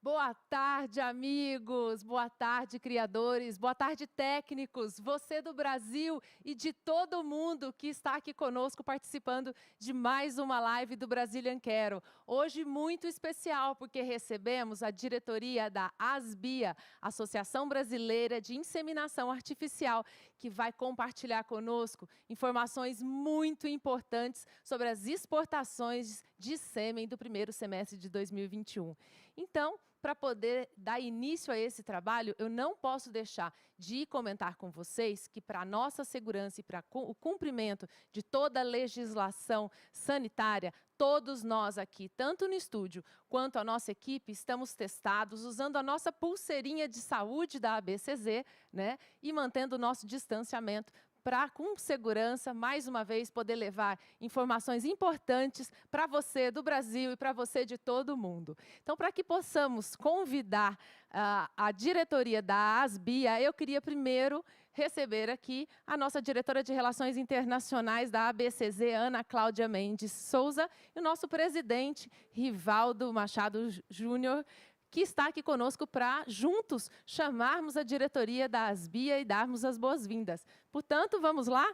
Boa tarde, amigos! Boa tarde, criadores! Boa tarde, técnicos! Você do Brasil e de todo mundo que está aqui conosco participando de mais uma live do Brazilian Quero. Hoje muito especial, porque recebemos a diretoria da ASBIA, Associação Brasileira de Inseminação Artificial, que vai compartilhar conosco informações muito importantes sobre as exportações de sêmen do primeiro semestre de 2021. Então, para poder dar início a esse trabalho, eu não posso deixar de comentar com vocês que, para a nossa segurança e para o cumprimento de toda a legislação sanitária, todos nós aqui, tanto no estúdio quanto a nossa equipe, estamos testados, usando a nossa pulseirinha de saúde da ABCZ, né, e mantendo o nosso distanciamento, para, com segurança, mais uma vez, poder levar informações importantes para você do Brasil e para você de todo o mundo. Então, para que possamos convidar a diretoria da ASBIA, eu queria primeiro receber aqui a nossa diretora de Relações Internacionais da ABCZ, Ana Cláudia Mendes Souza, e o nosso presidente, Rivaldo Machado Júnior, que está aqui conosco para, juntos, chamarmos a diretoria da ASBIA e darmos as boas-vindas. Portanto, vamos lá?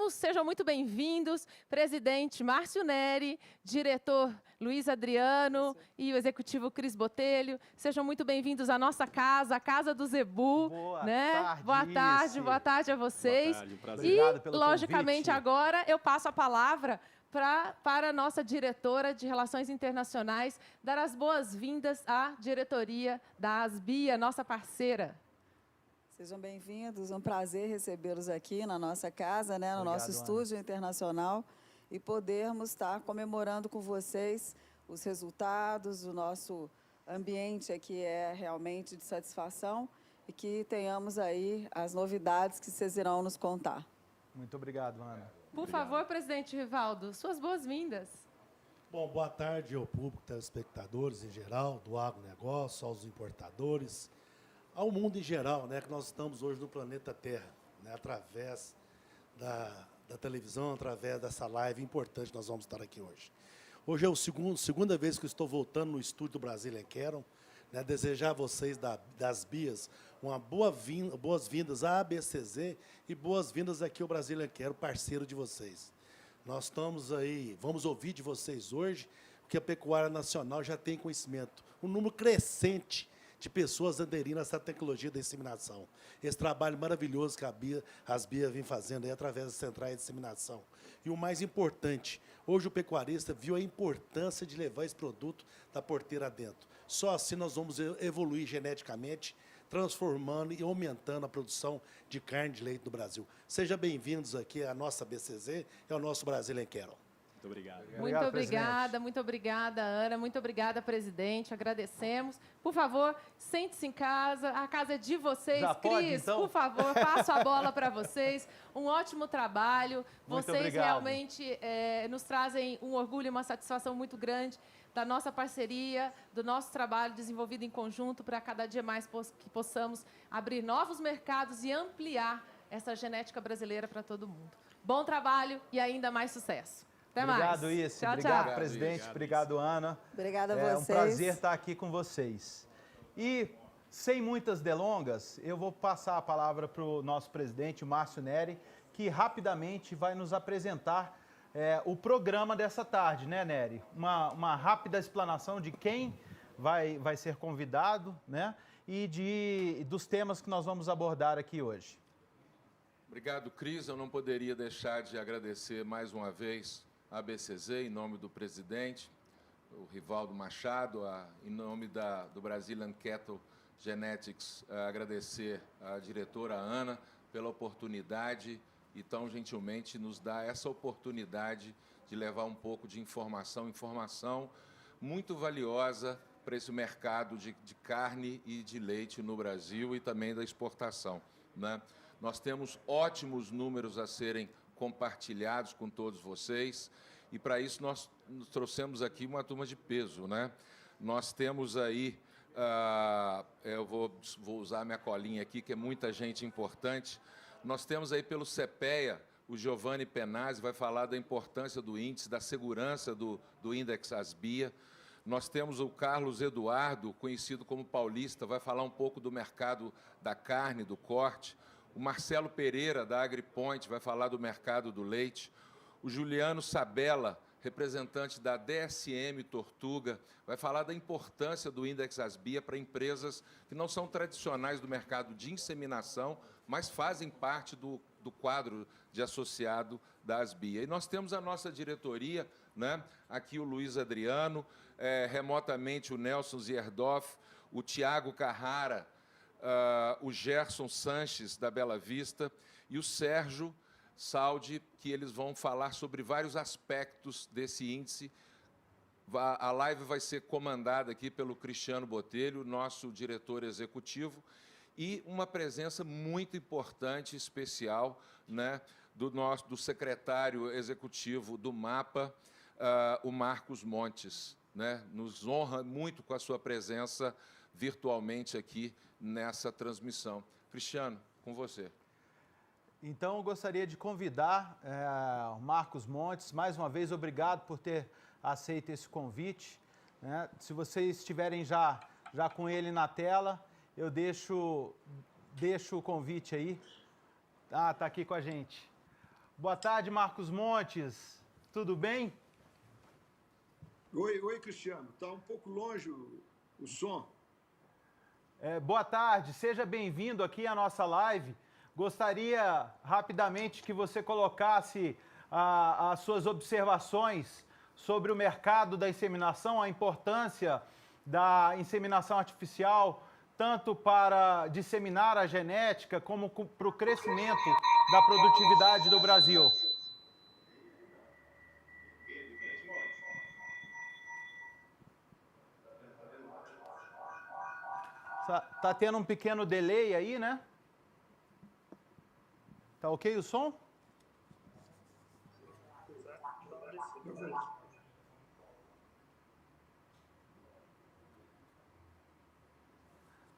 Sejam muito bem-vindos, presidente Márcio Neri, diretor Luiz Adriano e o executivo Cris Botelho. Sejam muito bem-vindos à nossa casa, a Casa do Zebu. Boa tarde a vocês. Boa tarde, um prazer. E, pelo logicamente, convite. agora eu passo a palavra para a nossa diretora de Relações Internacionais dar as boas-vindas à diretoria da ASBIA, nossa parceira. Sejam bem-vindos, um prazer recebê-los aqui na nossa casa, né, no nosso estúdio internacional, e podermos estar comemorando com vocês os resultados, o nosso ambiente aqui é realmente de satisfação e que tenhamos aí as novidades que vocês irão nos contar. Muito obrigado, Ana. Por favor, presidente Rivaldo, suas boas-vindas. Bom, boa tarde ao público, telespectadores em geral, do agronegócio, aos importadores, ao mundo em geral, né, que nós estamos hoje no planeta Terra, né, através da televisão, através dessa live importante que nós vamos estar aqui hoje. Hoje é a segunda vez que eu estou voltando no estúdio do Brazilian Quero, né, desejar a vocês das BIAs boas-vindas à ABCZ e boas-vindas aqui ao Brazilian Quero, parceiro de vocês. Nós estamos aí, vamos ouvir de vocês hoje, porque a pecuária nacional já tem conhecimento, um número crescente de pessoas aderindo a essa tecnologia da inseminação. Esse trabalho maravilhoso que as BIA vem fazendo aí através das centrais de inseminação. E o mais importante, hoje o pecuarista viu a importância de levar esse produto da porteira adentro. Só assim nós vamos evoluir geneticamente, transformando e aumentando a produção de carne de leite no Brasil. Sejam bem-vindos aqui à nossa BCZ e ao nosso Brazilian Quero. Muito obrigado. Muito obrigada, Ana. Muito obrigada, presidente. Agradecemos. Por favor, sente-se em casa. A casa é de vocês. Já Cris, pode, então? por favor, passo a bola para vocês. Um ótimo trabalho. Muito Vocês obrigado. realmente nos trazem um orgulho e uma satisfação muito grande da nossa parceria, do nosso trabalho desenvolvido em conjunto para cada dia mais que possamos abrir novos mercados e ampliar essa genética brasileira para todo mundo. Bom trabalho e ainda mais sucesso. Até mais. Obrigado, Issa. Tchau, Obrigado, tchau. presidente. Obrigado, Ana. Obrigada a É vocês. um prazer estar aqui com vocês. E, sem muitas delongas, eu vou passar a palavra para o nosso presidente, Márcio Neri, que rapidamente vai nos apresentar o programa dessa tarde, né, Neri? Uma rápida explanação de quem vai ser convidado, né? E dos temas que nós vamos abordar aqui hoje. Obrigado, Cris. Eu não poderia deixar de agradecer mais uma vez a ABCZ, em nome do presidente, o Rivaldo Machado, em nome do Brazilian Cattle Genetics, agradecer à diretora Ana pela oportunidade e tão gentilmente nos dá essa oportunidade de levar um pouco de informação muito valiosa para esse mercado de carne e de leite no Brasil e também da exportação, né? Nós temos ótimos números a serem compartilhados com todos vocês e, para isso, nós trouxemos aqui uma turma de peso, né? Nós temos aí, eu vou usar minha colinha aqui, que é muita gente importante. Nós temos aí pelo CPEA, o Giovanni Penazzi vai falar da importância do índice, da segurança do Index ASBIA. Nós temos o Carlos Eduardo, conhecido como Paulista, vai falar um pouco do mercado da carne, do corte. O Marcelo Pereira, da AgriPoint, vai falar do mercado do leite. O Juliano Sabella, representante da DSM Tortuga, vai falar da importância do Index Asbia para empresas que não são tradicionais do mercado de inseminação, mas fazem parte do quadro de associado da Asbia. E nós temos a nossa diretoria, né? Aqui o Luiz Adriano, remotamente o Nelson Zierdoff, o Tiago Carrara, o Gerson Sanches, da Bela Vista, e o Sérgio Saldi, que eles vão falar sobre vários aspectos desse índice. A live vai ser comandada aqui pelo Cristiano Botelho, nosso diretor executivo, e uma presença muito importante, especial, né, do secretário executivo do MAPA, o Marcos Montes, né? Nos honra muito com a sua presença virtualmente aqui nessa transmissão. Cristiano, com você. Então, eu gostaria de convidar o Marcos Montes. Mais uma vez, obrigado por ter aceito esse convite, né? Se vocês estiverem já com ele na tela, eu deixo o convite aí. Ah, está aqui com a gente. Boa tarde, Marcos Montes. Tudo bem? Oi, Cristiano. Está um pouco longe o som. Boa tarde, seja bem-vindo aqui à nossa live. Gostaria rapidamente que você colocasse as suas observações sobre o mercado da inseminação, a importância da inseminação artificial, tanto para disseminar a genética, como para o crescimento da produtividade do Brasil. Tá tendo um pequeno delay aí, né? Tá ok o som?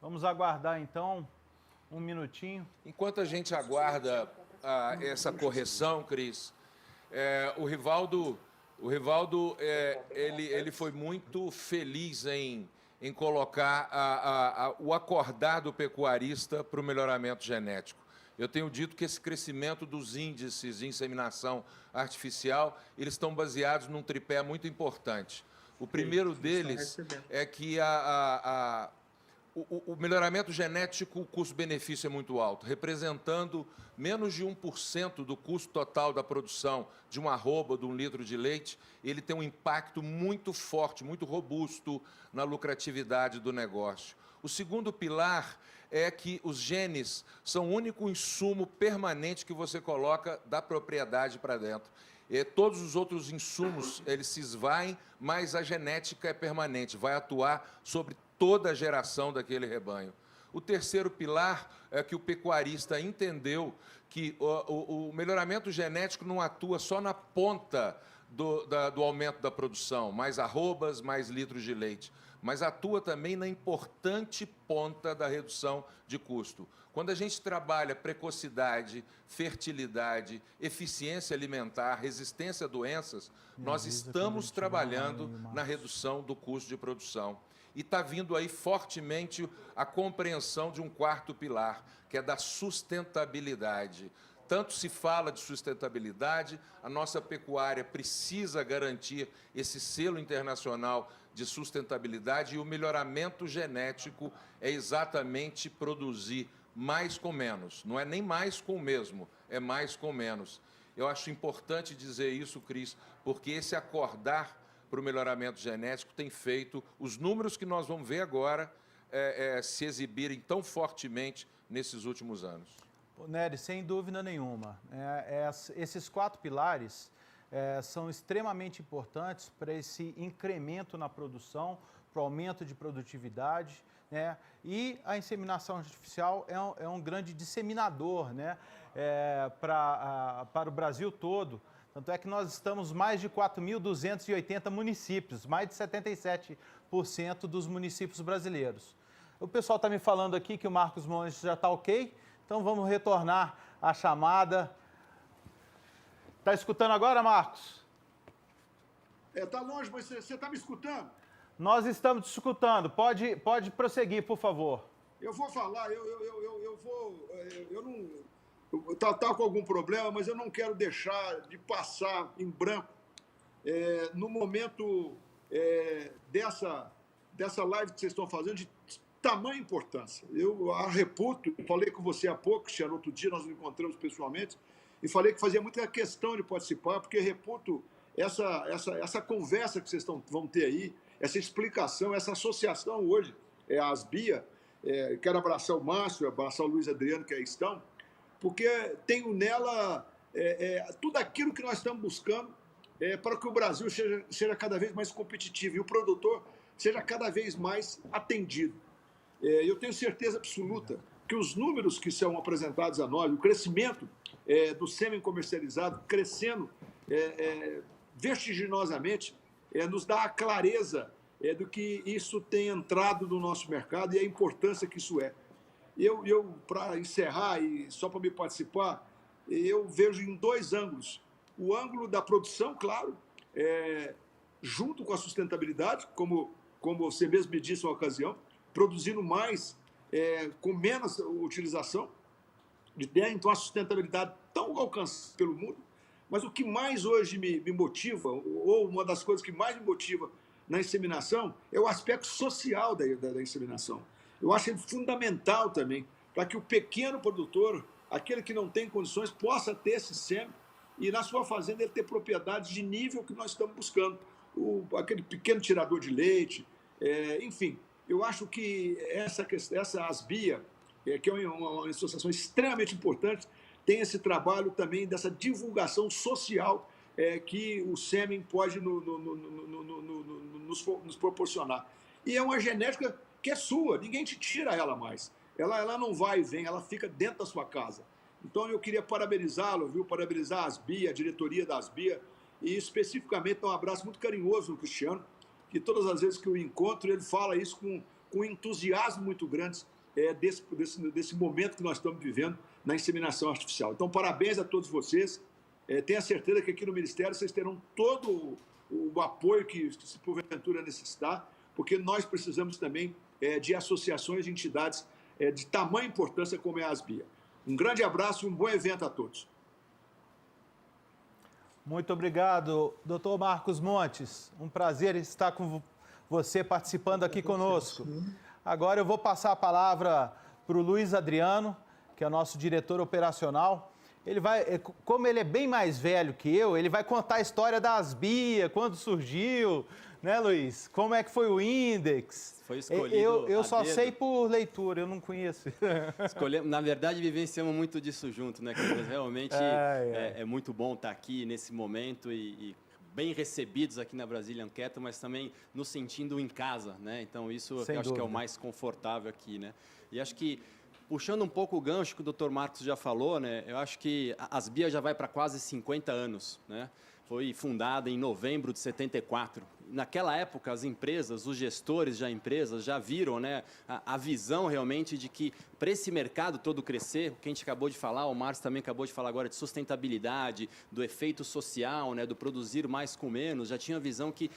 Vamos aguardar então um minutinho. Enquanto a gente aguarda essa correção, Cris, o Rivaldo ele foi muito feliz em colocar o acordar do pecuarista para o melhoramento genético. Eu tenho dito que esse crescimento dos índices de inseminação artificial, eles estão baseados num tripé muito importante. O primeiro deles é que o melhoramento genético, o custo-benefício é muito alto, representando menos de 1% do custo total da produção de uma arroba, de um litro de leite. Ele tem um impacto muito forte, muito robusto na lucratividade do negócio. O segundo pilar é que os genes são o único insumo permanente que você coloca da propriedade para dentro. E todos os outros insumos, eles se esvaem, mas a genética é permanente, vai atuar sobre toda a geração daquele rebanho. O terceiro pilar é que o pecuarista entendeu que o melhoramento genético não atua só na ponta do aumento da produção, mais arrobas, mais litros de leite, mas atua também na importante ponta da redução de custo. Quando a gente trabalha precocidade, fertilidade, eficiência alimentar, resistência a doenças, nós estamos trabalhando na redução do custo de produção. E está vindo aí fortemente a compreensão de um quarto pilar, que é da sustentabilidade. Tanto se fala de sustentabilidade, a nossa pecuária precisa garantir esse selo internacional de sustentabilidade, e o melhoramento genético é exatamente produzir mais com menos. Não é nem mais com o mesmo, é mais com menos. Eu acho importante dizer isso, Cris, porque esse acordar para o melhoramento genético tem feito os números que nós vamos ver agora se exibirem tão fortemente nesses últimos anos. Nery, sem dúvida nenhuma. Esses quatro pilares são extremamente importantes para esse incremento na produção, para o aumento de produtividade, né? E a inseminação artificial é um grande disseminador, né? Para o Brasil todo. Tanto é que nós estamos mais de 4.280 municípios, mais de 77% dos municípios brasileiros. O pessoal está me falando aqui que o Marcos Montes já está ok, então vamos retornar a chamada. Está escutando agora, Marcos? Está longe, mas você está me escutando? Nós estamos te escutando. Pode prosseguir, por favor. Eu vou falar, eu não... Está com algum problema, mas eu não quero deixar de passar em branco no momento dessa live que vocês estão fazendo de tamanha importância. Eu a reputo, falei com você há pouco, Cristiano, outro dia nós nos encontramos pessoalmente, e falei que fazia muita questão de participar, porque reputo essa conversa que vocês vão ter aí, essa explicação, essa associação hoje, a Asbia, quero abraçar o Márcio, abraçar o Luiz Adriano, que aí estão, porque tenho nela tudo aquilo que nós estamos buscando para que o Brasil seja cada vez mais competitivo e o produtor seja cada vez mais atendido. Eu tenho certeza absoluta que os números que são apresentados a nós, o crescimento do sêmen comercializado crescendo vertiginosamente, nos dá a clareza do que isso tem entrado no nosso mercado e a importância que isso é. Eu para encerrar e só para me participar, eu vejo em dois ângulos. O ângulo da produção, claro, junto com a sustentabilidade, como você mesmo me disse uma ocasião, produzindo mais com menos utilização de terra, então a sustentabilidade tão alcançada pelo mundo. Mas o que mais hoje me motiva, ou uma das coisas que mais me motiva na inseminação, é o aspecto social da inseminação. Eu acho ele fundamental também, para que o pequeno produtor, aquele que não tem condições, possa ter esse sêmen e na sua fazenda ele ter propriedades de nível que nós estamos buscando. Aquele pequeno tirador de leite, enfim. Eu acho que essa Asbia, que é uma associação extremamente importante, tem esse trabalho também dessa divulgação social que o sêmen pode nos proporcionar. E é uma genética que é sua, ninguém te tira ela mais. Ela não vai e vem, ela fica dentro da sua casa. Então eu queria parabenizá-lo, parabenizar a Asbia, a diretoria da Asbia, e especificamente dar um abraço muito carinhoso no Cristiano, que todas as vezes que eu encontro, ele fala isso com um entusiasmo muito grande desse momento que nós estamos vivendo na inseminação artificial. Então, parabéns a todos vocês. Tenha certeza que aqui no Ministério vocês terão todo o apoio que se porventura necessitar, porque nós precisamos também de associações de entidades de tamanha importância como é a Asbia. Um grande abraço e um bom evento a todos. Muito obrigado, doutor Marcos Montes. Um prazer estar com você participando aqui conosco. Agora eu vou passar a palavra para o Luiz Adriano, que é o nosso diretor operacional. Ele vai, como ele é bem mais velho que eu, ele vai contar a história da Asbia, quando surgiu, né, Luiz? Como é que foi o Index? Foi escolhido eu só sei por leitura, eu não conheço. Na verdade, vivenciamos muito disso junto, né, Carlos? Realmente é muito bom estar aqui nesse momento e bem recebidos aqui na Brazilian Cattle, mas também nos sentindo em casa, né? Então isso eu acho que é o mais confortável aqui, né? E acho que puxando um pouco o gancho que o Dr. Marcos já falou, né? Eu acho que a Asbia já vai para quase 50 anos, né? Foi fundada em novembro de 74. Naquela época, as empresas, os gestores da empresa já viram, né, a visão realmente de que para esse mercado todo crescer, o que a gente acabou de falar, o Márcio também acabou de falar agora de sustentabilidade, do efeito social, né, do produzir mais com menos, já tinha a visão que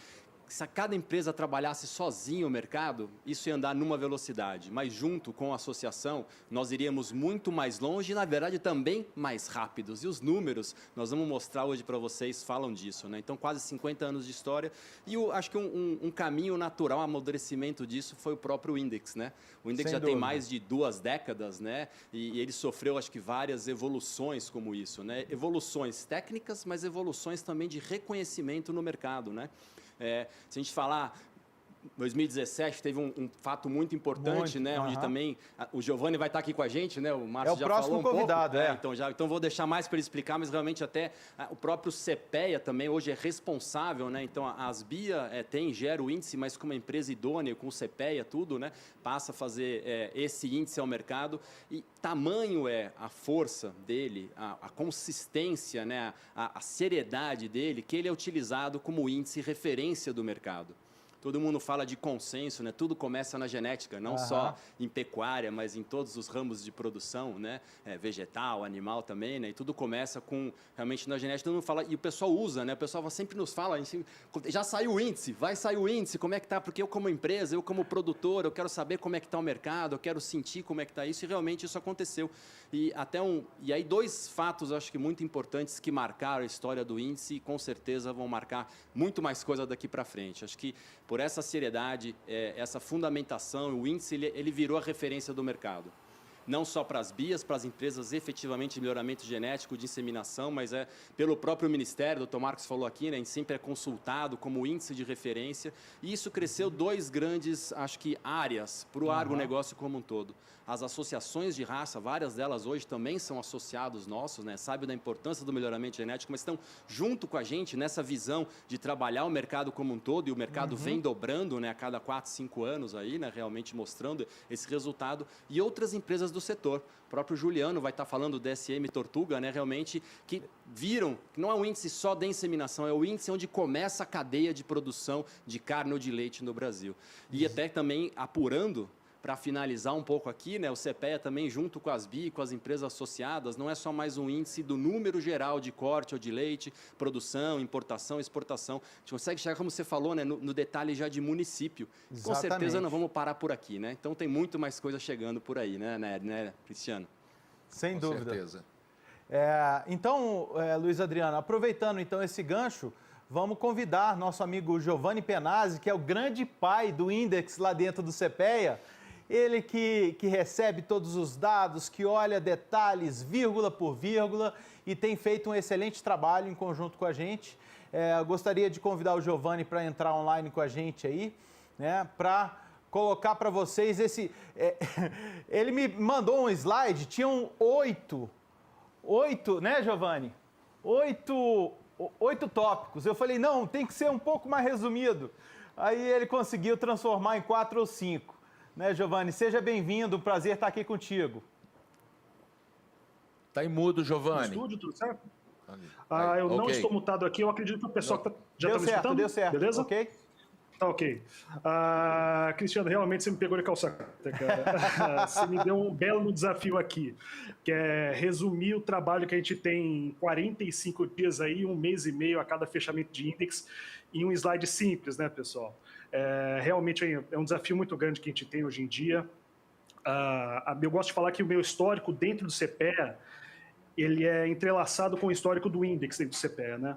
se cada empresa trabalhasse sozinho o mercado, isso ia andar numa velocidade, mas junto com a associação, nós iríamos muito mais longe e, na verdade, também mais rápidos. E os números, nós vamos mostrar hoje para vocês, falam disso, né? Então, quase 50 anos de história e acho que um caminho natural, um amadurecimento disso foi o próprio Index, né? O Index já tem mais de 2 décadas, né? E ele sofreu, acho que, várias evoluções como isso, né? Evoluções técnicas, mas evoluções também de reconhecimento no mercado, né? Se a gente falar, 2017 teve um fato muito importante, né? Onde também o Giovanni vai estar aqui com a gente, né? O Márcio já falou um pouco. É o próximo convidado, Então vou deixar mais para ele explicar, mas realmente até o próprio CPEA também hoje é responsável, né? Então a Asbia gera o índice, mas com uma empresa idônea, com o CPEA, tudo, né? Passa a fazer esse índice ao mercado e tamanho é a força dele, a consistência, né? A seriedade dele, que ele é utilizado como índice referência do mercado. todo mundo fala de consenso, né? Tudo começa na genética, não só em pecuária, mas em todos os ramos de produção, né? Vegetal, animal também, né? E tudo começa com, realmente, na genética. Todo mundo fala, e o pessoal usa, né? O pessoal sempre nos fala, já saiu o índice, vai sair o índice, como é que tá? Porque eu como empresa, eu como produtor, eu quero saber como é que está o mercado, eu quero sentir como é que está isso, e realmente isso aconteceu. E aí 2 fatos, acho que muito importantes, que marcaram a história do índice e com certeza vão marcar muito mais coisa daqui para frente. Acho que por essa seriedade, essa fundamentação, o índice ele virou a referência do mercado. Não só para as BIAs, para as empresas efetivamente de melhoramento genético, de inseminação, mas pelo próprio Ministério, o Dr. Marcos falou aqui, né, sempre é consultado como índice de referência, e isso cresceu 2 grandes, acho que, áreas para o agronegócio como um todo. As associações de raça, várias delas hoje também são associados nossos, né, sabem da importância do melhoramento genético, mas estão junto com a gente nessa visão de trabalhar o mercado como um todo, e o mercado vem dobrando, né, a cada 4, 5 anos, aí, né, realmente mostrando esse resultado, e outras empresas do setor. O próprio Juliano vai estar falando do DSM Tortuga, né, realmente, que viram que não é um índice só de inseminação, é o índice onde começa a cadeia de produção de carne ou de leite no Brasil. E até também apurando, para finalizar um pouco aqui, né, o CPEA também, junto com as BI, com as empresas associadas, não é só mais um índice do número geral de corte ou de leite, produção, importação, exportação. A gente consegue chegar, como você falou, né, no detalhe já de município. Exatamente. Com certeza não vamos parar por aqui, né? Então tem muito mais coisa chegando por aí, né, Cristiano? Sem dúvida. Com certeza. Então, Luiz Adriano, aproveitando então esse gancho, vamos convidar nosso amigo Giovanni Penazzi, que é o grande pai do Index lá dentro do CPEA. Ele que recebe todos os dados, que olha detalhes, vírgula por vírgula, e tem feito um excelente trabalho em conjunto com a gente. Gostaria de convidar o Giovanni para entrar online com a gente aí, né, para colocar para vocês esse... ele me mandou um slide, tinham 8, né, Giovanni? 8 tópicos. Eu falei, não, tem que ser um pouco mais resumido. Aí ele conseguiu transformar em 4 ou 5. Né, Giovanni? Seja bem-vindo, prazer estar aqui contigo. Está em mudo, Giovanni. No estúdio, tudo certo? Eu não estou mutado aqui, eu acredito que o pessoal já está me escutando. Deu certo, beleza? Ok. Tá ok. Cristiano, realmente você me pegou de calça curta, cara. Você me deu um belo desafio aqui, que é resumir o trabalho que a gente tem em 45 dias aí, 1 mês e meio a cada fechamento de índex, em um slide simples, né, pessoal? Realmente é um desafio muito grande que a gente tem hoje em dia. Eu gosto de falar que o meu histórico dentro do CPEA, ele é entrelaçado com o histórico do Index dentro do CPEA, né?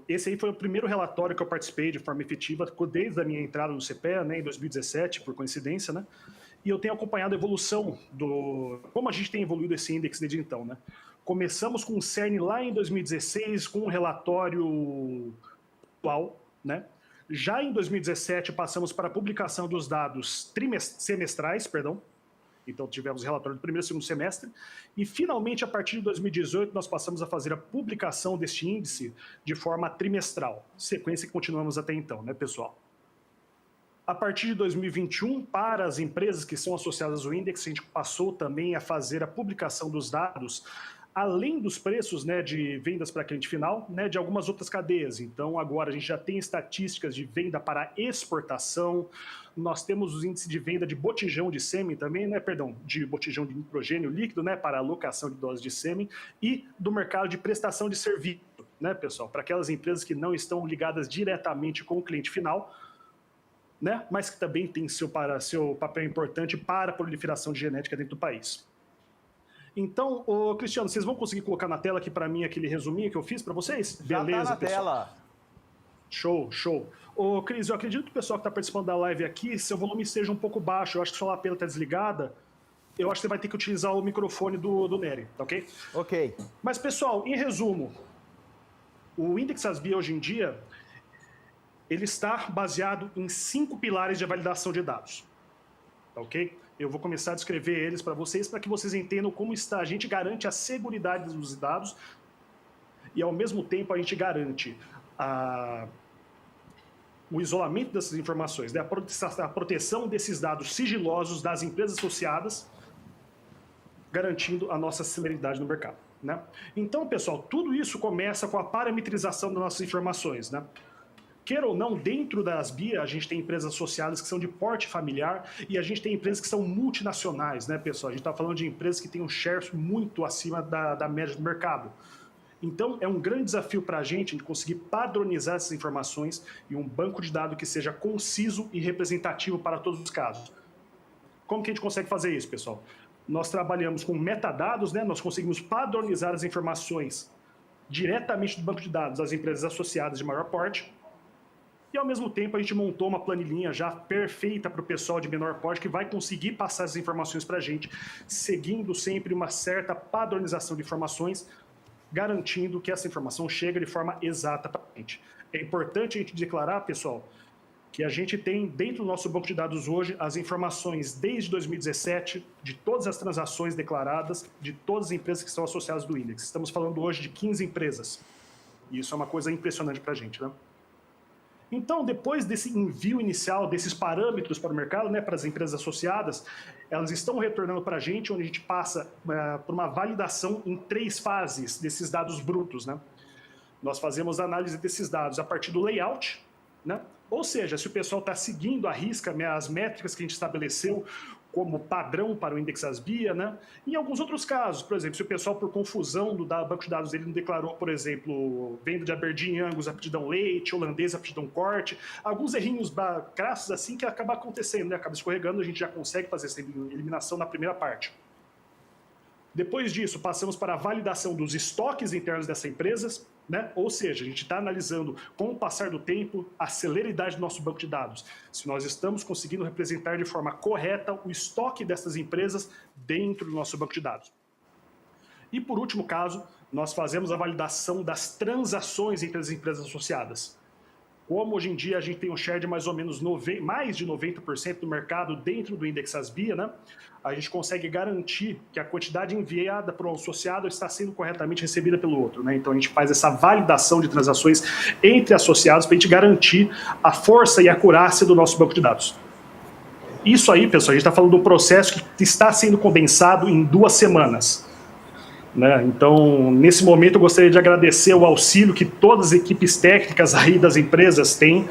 Esse aí foi o primeiro relatório que eu participei de forma efetiva desde a minha entrada no CPEA, né, em 2017, por coincidência, né? E eu tenho acompanhado a evolução como a gente tem evoluído esse índice desde então, né? Começamos com o CERN lá em 2016, com um relatório atual, né? Já em 2017, passamos para a publicação dos dados semestrais, então tivemos o relatório do primeiro e segundo semestre, e finalmente, a partir de 2018, nós passamos a fazer a publicação deste índice de forma trimestral, sequência que continuamos até então, né, pessoal? A partir de 2021, para as empresas que são associadas ao índice, a gente passou também a fazer a publicação dos dados, além dos preços, né, de vendas para cliente final, né, de algumas outras cadeias. Então, agora a gente já tem estatísticas de venda para exportação, nós temos os índices de venda de botijão de sêmen também, né, de botijão de nitrogênio líquido, né, para alocação de doses de sêmen, e do mercado de prestação de serviço, né, pessoal, para aquelas empresas que não estão ligadas diretamente com o cliente final, né, mas que também tem seu papel importante para a proliferação de genética dentro do país. Então, Cristiano, vocês vão conseguir colocar na tela aqui para mim aquele resuminho que eu fiz para vocês? Já beleza, tá na pessoal? tela. Show. Cris, eu acredito que o pessoal que está participando da live aqui, seu volume seja um pouco baixo, eu acho que sua lapela está desligada, eu acho que você vai ter que utilizar o microfone do Nery, tá ok? Ok. Mas, pessoal, em resumo, o Index ASBIA hoje em dia, ele está baseado em 5 pilares de validação de dados, tá ok? Eu vou começar a descrever eles para vocês, para que vocês entendam como a gente garante a seguridade dos dados e, ao mesmo tempo, a gente garante o isolamento dessas informações, né? A proteção desses dados sigilosos das empresas associadas, garantindo a nossa celeridade no mercado, né? Então, pessoal, tudo isso começa com a parametrização das nossas informações, né? queira ou não, dentro das BIA, a gente tem empresas associadas que são de porte familiar e a gente tem empresas que são multinacionais, né, pessoal? A gente está falando de empresas que têm um share muito acima da média do mercado. Então, é um grande desafio para a gente conseguir padronizar essas informações em um banco de dados que seja conciso e representativo para todos os casos. Como que a gente consegue fazer isso, pessoal? Nós trabalhamos com metadados, né? Nós conseguimos padronizar as informações diretamente do banco de dados das empresas associadas de maior porte. E, ao mesmo tempo, a gente montou uma planilhinha já perfeita para o pessoal de menor porte que vai conseguir passar essas informações para a gente, seguindo sempre uma certa padronização de informações, garantindo que essa informação chegue de forma exata para a gente. É importante a gente declarar, pessoal, que a gente tem dentro do nosso banco de dados hoje as informações desde 2017 de todas as transações declaradas de todas as empresas que estão associadas do Index. Estamos falando hoje de 15 empresas. E isso é uma coisa impressionante para a gente, né? Então, depois desse envio inicial, desses parâmetros para o mercado, né, para as empresas associadas, elas estão retornando para a gente, onde a gente passa por uma validação em 3 fases desses dados brutos, né? Nós fazemos a análise desses dados a partir do layout, né? Ou seja, se o pessoal está seguindo à risca as métricas que a gente estabeleceu como padrão para o Index ASBIA, né? Em alguns outros casos, por exemplo, se o pessoal, por confusão do banco de dados dele, não declarou, por exemplo, venda de Aberdeen Angus, aptidão leite, holandês, aptidão corte, alguns errinhos crassos assim que acaba acontecendo, né? Acaba escorregando, a gente já consegue fazer essa eliminação na primeira parte. Depois disso, passamos para a validação dos estoques internos dessas empresas, né? Ou seja, a gente está analisando, com o passar do tempo, a celeridade do nosso banco de dados. Se nós estamos conseguindo representar de forma correta o estoque dessas empresas dentro do nosso banco de dados. E, por último caso, nós fazemos a validação das transações entre as empresas associadas. Como hoje em dia a gente tem um share de mais ou menos mais de 90% do mercado dentro do Index ASBIA, né? A gente consegue garantir que a quantidade enviada para o associado está sendo corretamente recebida pelo outro, né? Então a gente faz essa validação de transações entre associados para a gente garantir a força e a acurácia do nosso banco de dados. Isso aí, pessoal, a gente está falando de um processo que está sendo condensado em 2 semanas. Né? Então, nesse momento, eu gostaria de agradecer o auxílio que todas as equipes técnicas aí das empresas têm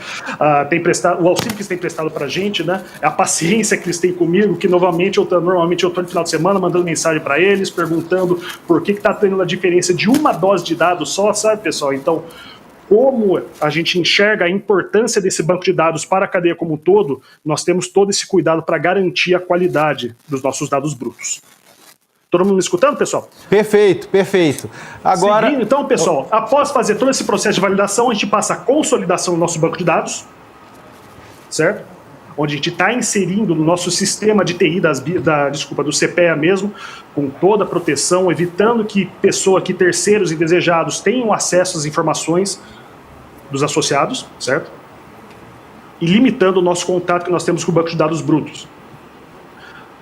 prestado, o auxílio que eles têm prestado para a gente, né? A paciência que eles têm comigo, que normalmente eu estou no final de semana mandando mensagem para eles, perguntando por que está tendo a diferença de uma dose de dados só, sabe, pessoal? Então, como a gente enxerga a importância desse banco de dados para a cadeia como um todo, nós temos todo esse cuidado para garantir a qualidade dos nossos dados brutos. Todo mundo me escutando, pessoal? Perfeito, perfeito. Agora, seguindo, então, pessoal, após fazer todo esse processo de validação, a gente passa a consolidação do nosso banco de dados, certo? Onde a gente está inserindo no nosso sistema de TI do CPEA mesmo, com toda a proteção, evitando que terceiros indesejados tenham acesso às informações dos associados, certo? E limitando o nosso contato que nós temos com o banco de dados brutos.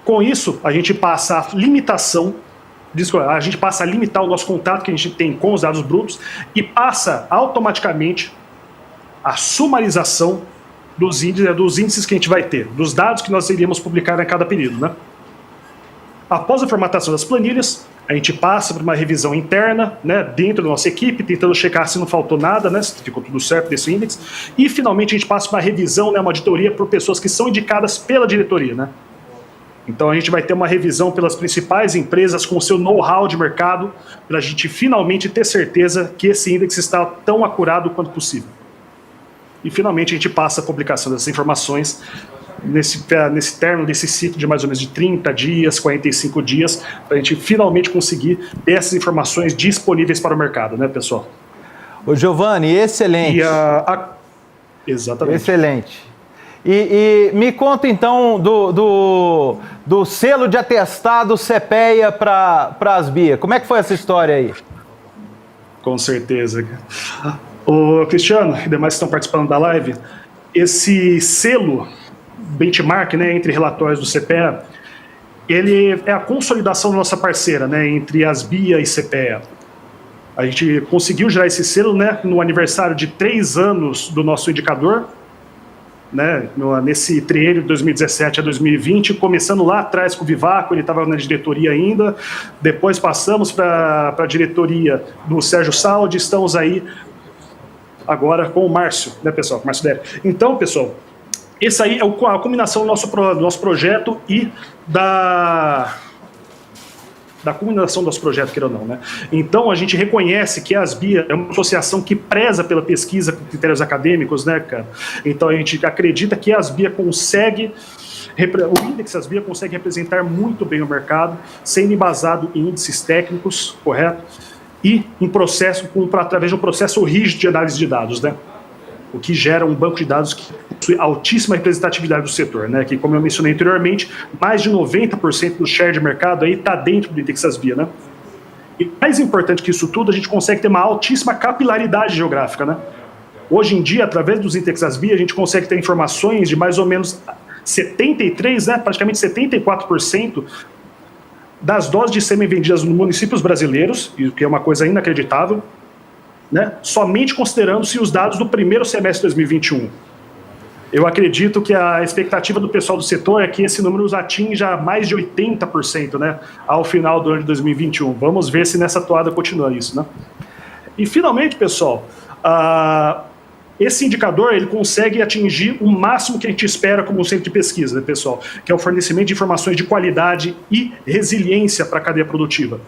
Com isso, a gente passa a limitar o nosso contato que a gente tem com os dados brutos e passa automaticamente a sumarização dos índices que a gente vai ter, dos dados que nós iríamos publicar em cada período, né? Após a formatação das planilhas, a gente passa por uma revisão interna, né, dentro da nossa equipe, tentando checar se não faltou nada, né, se ficou tudo certo desse índice, e finalmente a gente passa por uma revisão, né, uma auditoria por pessoas que são indicadas pela diretoria, né? Então a gente vai ter uma revisão pelas principais empresas com o seu know-how de mercado, para a gente finalmente ter certeza que esse índice está tão acurado quanto possível. E finalmente a gente passa a publicação dessas informações nesse termo desse ciclo de mais ou menos de 30 dias, 45 dias, para a gente finalmente conseguir ter essas informações disponíveis para o mercado, né, pessoal? Ô, Giovanni, excelente. Exatamente. Excelente. E me conta então do selo de atestado CPEA para ASBIA. Como é que foi essa história aí? Com certeza. Ô, Cristiano e demais que estão participando da live, esse selo benchmark, né, entre relatórios do CPEA, ele é a consolidação da nossa parceira, né, entre ASBIA e CPEA. A gente conseguiu gerar esse selo, né, no aniversário de 3 anos do nosso indicador, né, nesse triênio de 2017 a 2020, começando lá atrás com o Vivaco, ele estava na diretoria ainda, depois passamos para a diretoria do Sérgio Saldi, estamos aí agora com o Márcio, né, pessoal? Márcio Neri. Então, pessoal, esse aí é a combinação do nosso projeto e da combinação do nosso projeto, queira ou não, né? Então, a gente reconhece que a ASBIA é uma associação que preza pela pesquisa com critérios acadêmicos, né, cara? Então, a gente acredita que a ASBIA o índice ASBIA consegue representar muito bem o mercado, sendo embasado em índices técnicos, correto? E através de um processo rígido de análise de dados, né? O que gera um banco de dados que possui altíssima representatividade do setor, né? Que, como eu mencionei anteriormente, mais de 90% do share de mercado aí está dentro do índice ASBIA, né? E mais importante que isso tudo, a gente consegue ter uma altíssima capilaridade geográfica, né? Hoje em dia, através dos índices ASBIA, a gente consegue ter informações de mais ou menos 73%, né? Praticamente 74% das doses de sêmen vendidas nos municípios brasileiros, o que é uma coisa inacreditável, né? Somente considerando-se os dados do primeiro semestre de 2021. Eu acredito que a expectativa do pessoal do setor é que esse número atinja mais de 80%, né, ao final do ano de 2021. Vamos ver se nessa toada continua isso, né? E, finalmente, pessoal, esse indicador ele consegue atingir o máximo que a gente espera como um centro de pesquisa, né, pessoal? Que é o fornecimento de informações de qualidade e resiliência para a cadeia produtiva.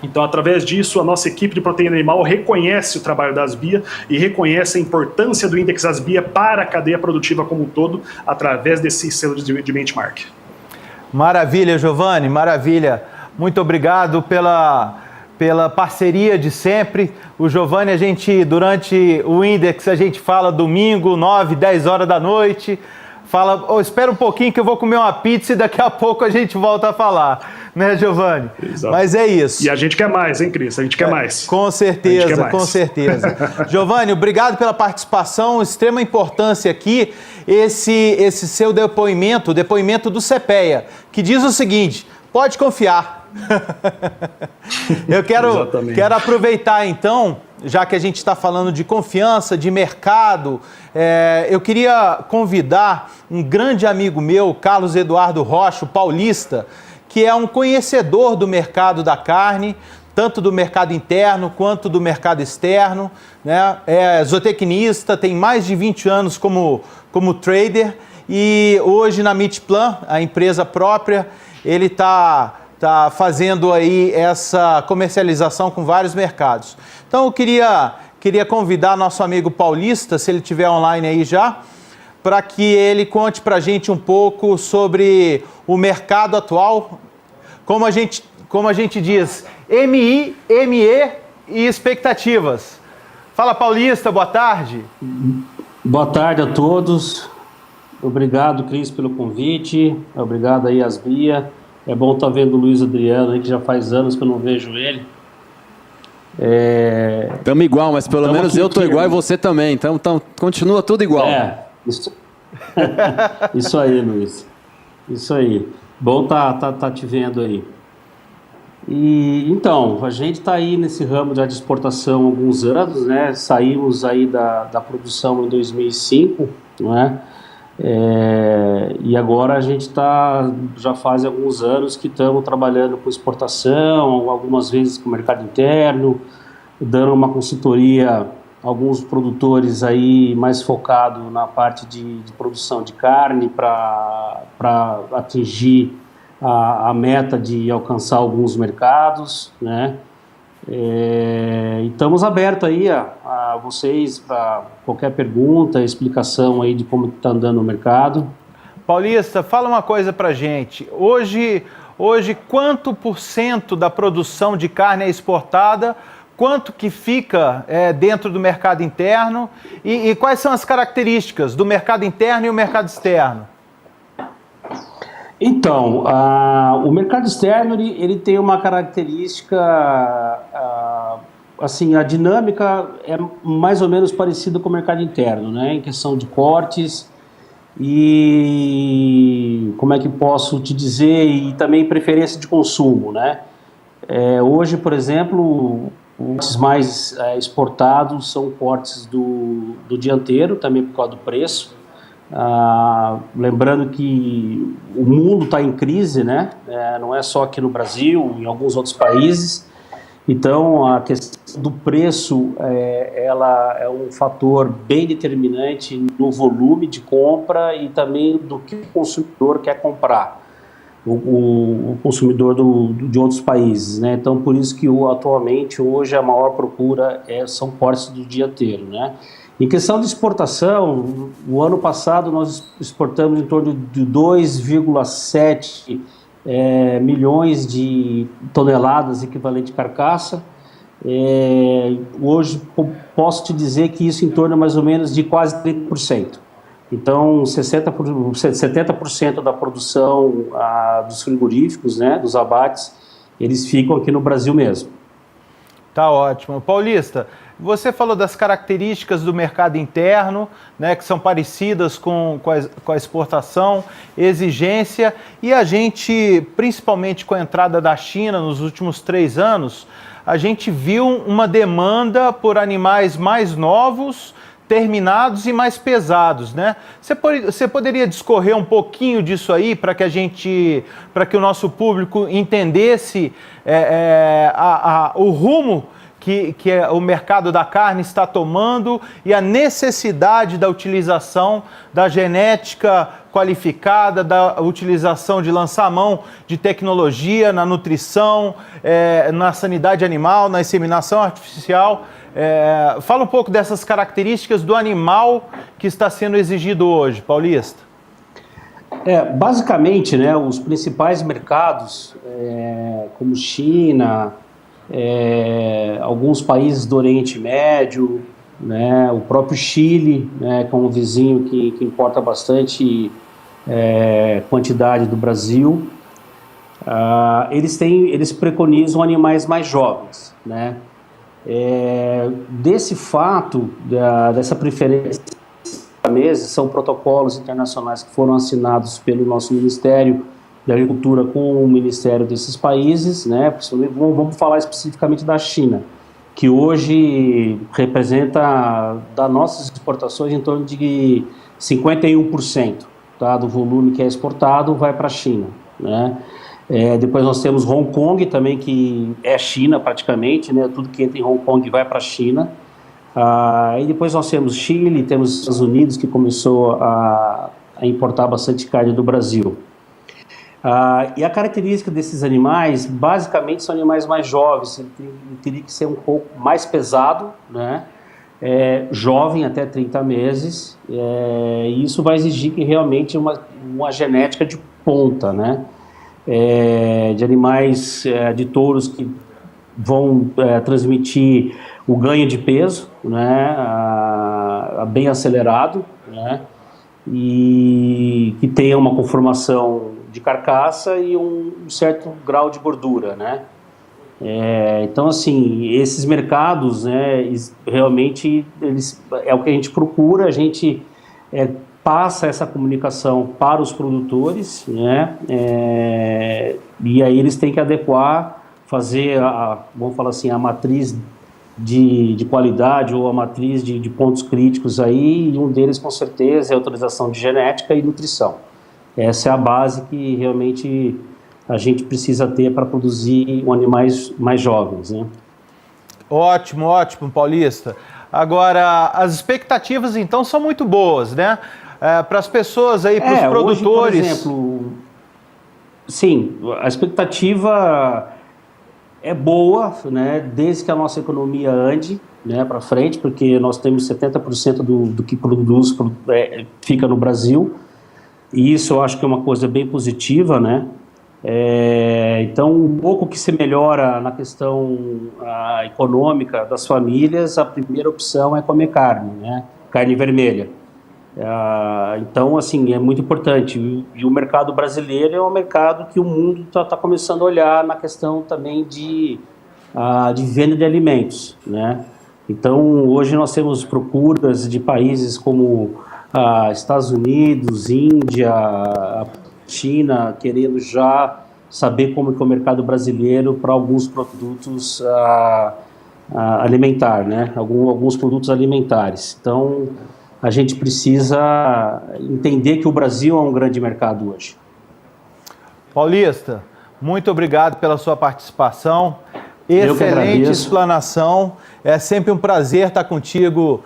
Então, através disso, a nossa equipe de proteína animal reconhece o trabalho da ASBIA e reconhece a importância do índice ASBIA para a cadeia produtiva como um todo, através desse selo de benchmark. Maravilha, Giovanni, maravilha. Muito obrigado pela parceria de sempre. O Giovanni, durante o Index, a gente fala domingo, 9, 10 horas da noite. Fala, espera um pouquinho que eu vou comer uma pizza e daqui a pouco a gente volta a falar. Né, Giovanni? Exato. Mas é isso. E a gente quer mais, hein, Cris? A gente quer mais. Com certeza, com certeza. Giovanni, obrigado pela participação, extrema importância aqui, esse seu depoimento, o depoimento do CPEA, que diz o seguinte, pode confiar. Eu quero aproveitar, então, já que a gente está falando de confiança, de mercado, eu queria convidar um grande amigo meu, Carlos Eduardo Rocha, paulista, que é um conhecedor do mercado da carne, tanto do mercado interno quanto do mercado externo, né? É zootecnista, tem mais de 20 anos como trader e hoje na Meatplan, a empresa própria, ele está fazendo aí essa comercialização com vários mercados. Então eu queria convidar nosso amigo paulista, se ele estiver online aí já, para que ele conte para a gente um pouco sobre o mercado atual, como a gente diz, MI, ME e expectativas. Fala, Paulista, boa tarde. Boa tarde a todos. Obrigado, Cris, pelo convite. Obrigado aí, ASBIA. É bom estar vendo o Luiz Adriano aí, que já faz anos que eu não vejo ele. Estamos igual, mas pelo menos eu estou igual e você também. Então continua tudo igual. Isso aí, Luiz. Isso aí. Bom tá te vendo aí. E então, a gente está aí nesse ramo de exportação há alguns anos, né? Saímos aí da produção em 2005, não é? E agora a gente já faz alguns anos que estamos trabalhando com exportação, algumas vezes com o mercado interno, dando uma consultoria a alguns produtores aí mais focado na parte de produção de carne para atingir a meta de alcançar alguns mercados, né? E estamos abertos aí a vocês para qualquer pergunta, explicação aí de como está andando o mercado. Paulista, fala uma coisa para gente. Hoje, quanto % da produção de carne é exportada? Quanto que fica dentro do mercado interno? E quais são as características do mercado interno e o mercado externo? Então, o mercado externo ele tem uma característica, assim, a dinâmica é mais ou menos parecida com o mercado interno, né? Em questão de cortes e, como é que posso te dizer, e também preferência de consumo, né? Hoje, por exemplo, os mais exportados são cortes do dianteiro, também por causa do preço. Lembrando que o mundo está em crise, né? Não é só aqui no Brasil, em alguns outros países. Então, a questão do preço, ela é um fator bem determinante no volume de compra e também do que o consumidor quer comprar, o consumidor de outros países, né? Então, por isso que atualmente, hoje, a maior procura são cortes do dianteiro, né? Em questão de exportação, o ano passado nós exportamos em torno de 2,7 milhões de toneladas equivalente carcaça. Hoje posso te dizer que isso em torno mais ou menos de quase 30%. Então, 70% da produção dos frigoríficos, né, dos abates, eles ficam aqui no Brasil mesmo. Tá ótimo. Paulista, você falou das características do mercado interno, né, que são parecidas com a exportação, exigência, e a gente, principalmente com a entrada da China nos últimos 3 anos, a gente viu uma demanda por animais mais novos, terminados e mais pesados, né? Você poderia discorrer um pouquinho disso aí para que o nosso público entendesse o rumo que o mercado da carne está tomando e a necessidade da utilização da genética qualificada, da utilização de lançar a mão de tecnologia na nutrição, na sanidade animal, na inseminação artificial. Fala um pouco dessas características do animal que está sendo exigido hoje, Paulista. Basicamente, né, os principais mercados, como China, alguns países do Oriente Médio, né, o próprio Chile, né, que é um vizinho que importa bastante quantidade do Brasil, eles preconizam animais mais jovens, né? Desse fato, dessa preferência meses, são protocolos internacionais que foram assinados pelo nosso Ministério da Agricultura com o Ministério desses países, né? Vamos falar especificamente da China, que hoje representa das nossas exportações em torno de 51%, tá? Do volume que é exportado vai para a China, né? Depois nós temos Hong Kong também, que é China praticamente, né? Tudo que entra em Hong Kong vai para a China. E depois nós temos Chile, temos os Estados Unidos, que começou a importar bastante carne do Brasil. E a característica desses animais, basicamente, são animais mais jovens. Ele teria que ser um pouco mais pesado, né? Jovem, até 30 meses. E isso vai exigir que realmente uma genética de ponta, né? De animais, de touros que vão transmitir o ganho de peso, né? Bem acelerado, né? E que tenha uma conformação de carcaça e um certo grau de gordura, né? Então, assim, esses mercados, né, realmente é o que a gente procura, a gente passa essa comunicação para os produtores, né? E aí eles têm que adequar, fazer, vamos falar assim, a matriz de qualidade ou a matriz de pontos críticos aí, e um deles, com certeza, é a utilização de genética e nutrição. Essa é a base que realmente a gente precisa ter para produzir animais mais jovens, né? Ótimo, ótimo, Paulista. Agora, as expectativas, então, são muito boas, né? Para as pessoas aí, para os produtores... Hoje, por exemplo, sim, a expectativa é boa, né? Desde que a nossa economia ande, né, para frente, porque nós temos 70% do que produz fica no Brasil. E isso eu acho que é uma coisa bem positiva, né? Então, um pouco que se melhora na questão econômica das famílias, a primeira opção é comer carne, né? Carne vermelha. Então, assim, é muito importante. E o mercado brasileiro é um mercado que o mundo está começando a olhar na questão também de venda de alimentos, né? Então, hoje nós temos procuras de países como Estados Unidos, Índia, China, querendo já saber como que é o mercado brasileiro para alguns produtos alimentar, né? Alguns produtos alimentares. Então, a gente precisa entender que o Brasil é um grande mercado hoje. Paulista, muito obrigado pela sua participação. Excelente explanação. É sempre um prazer estar contigo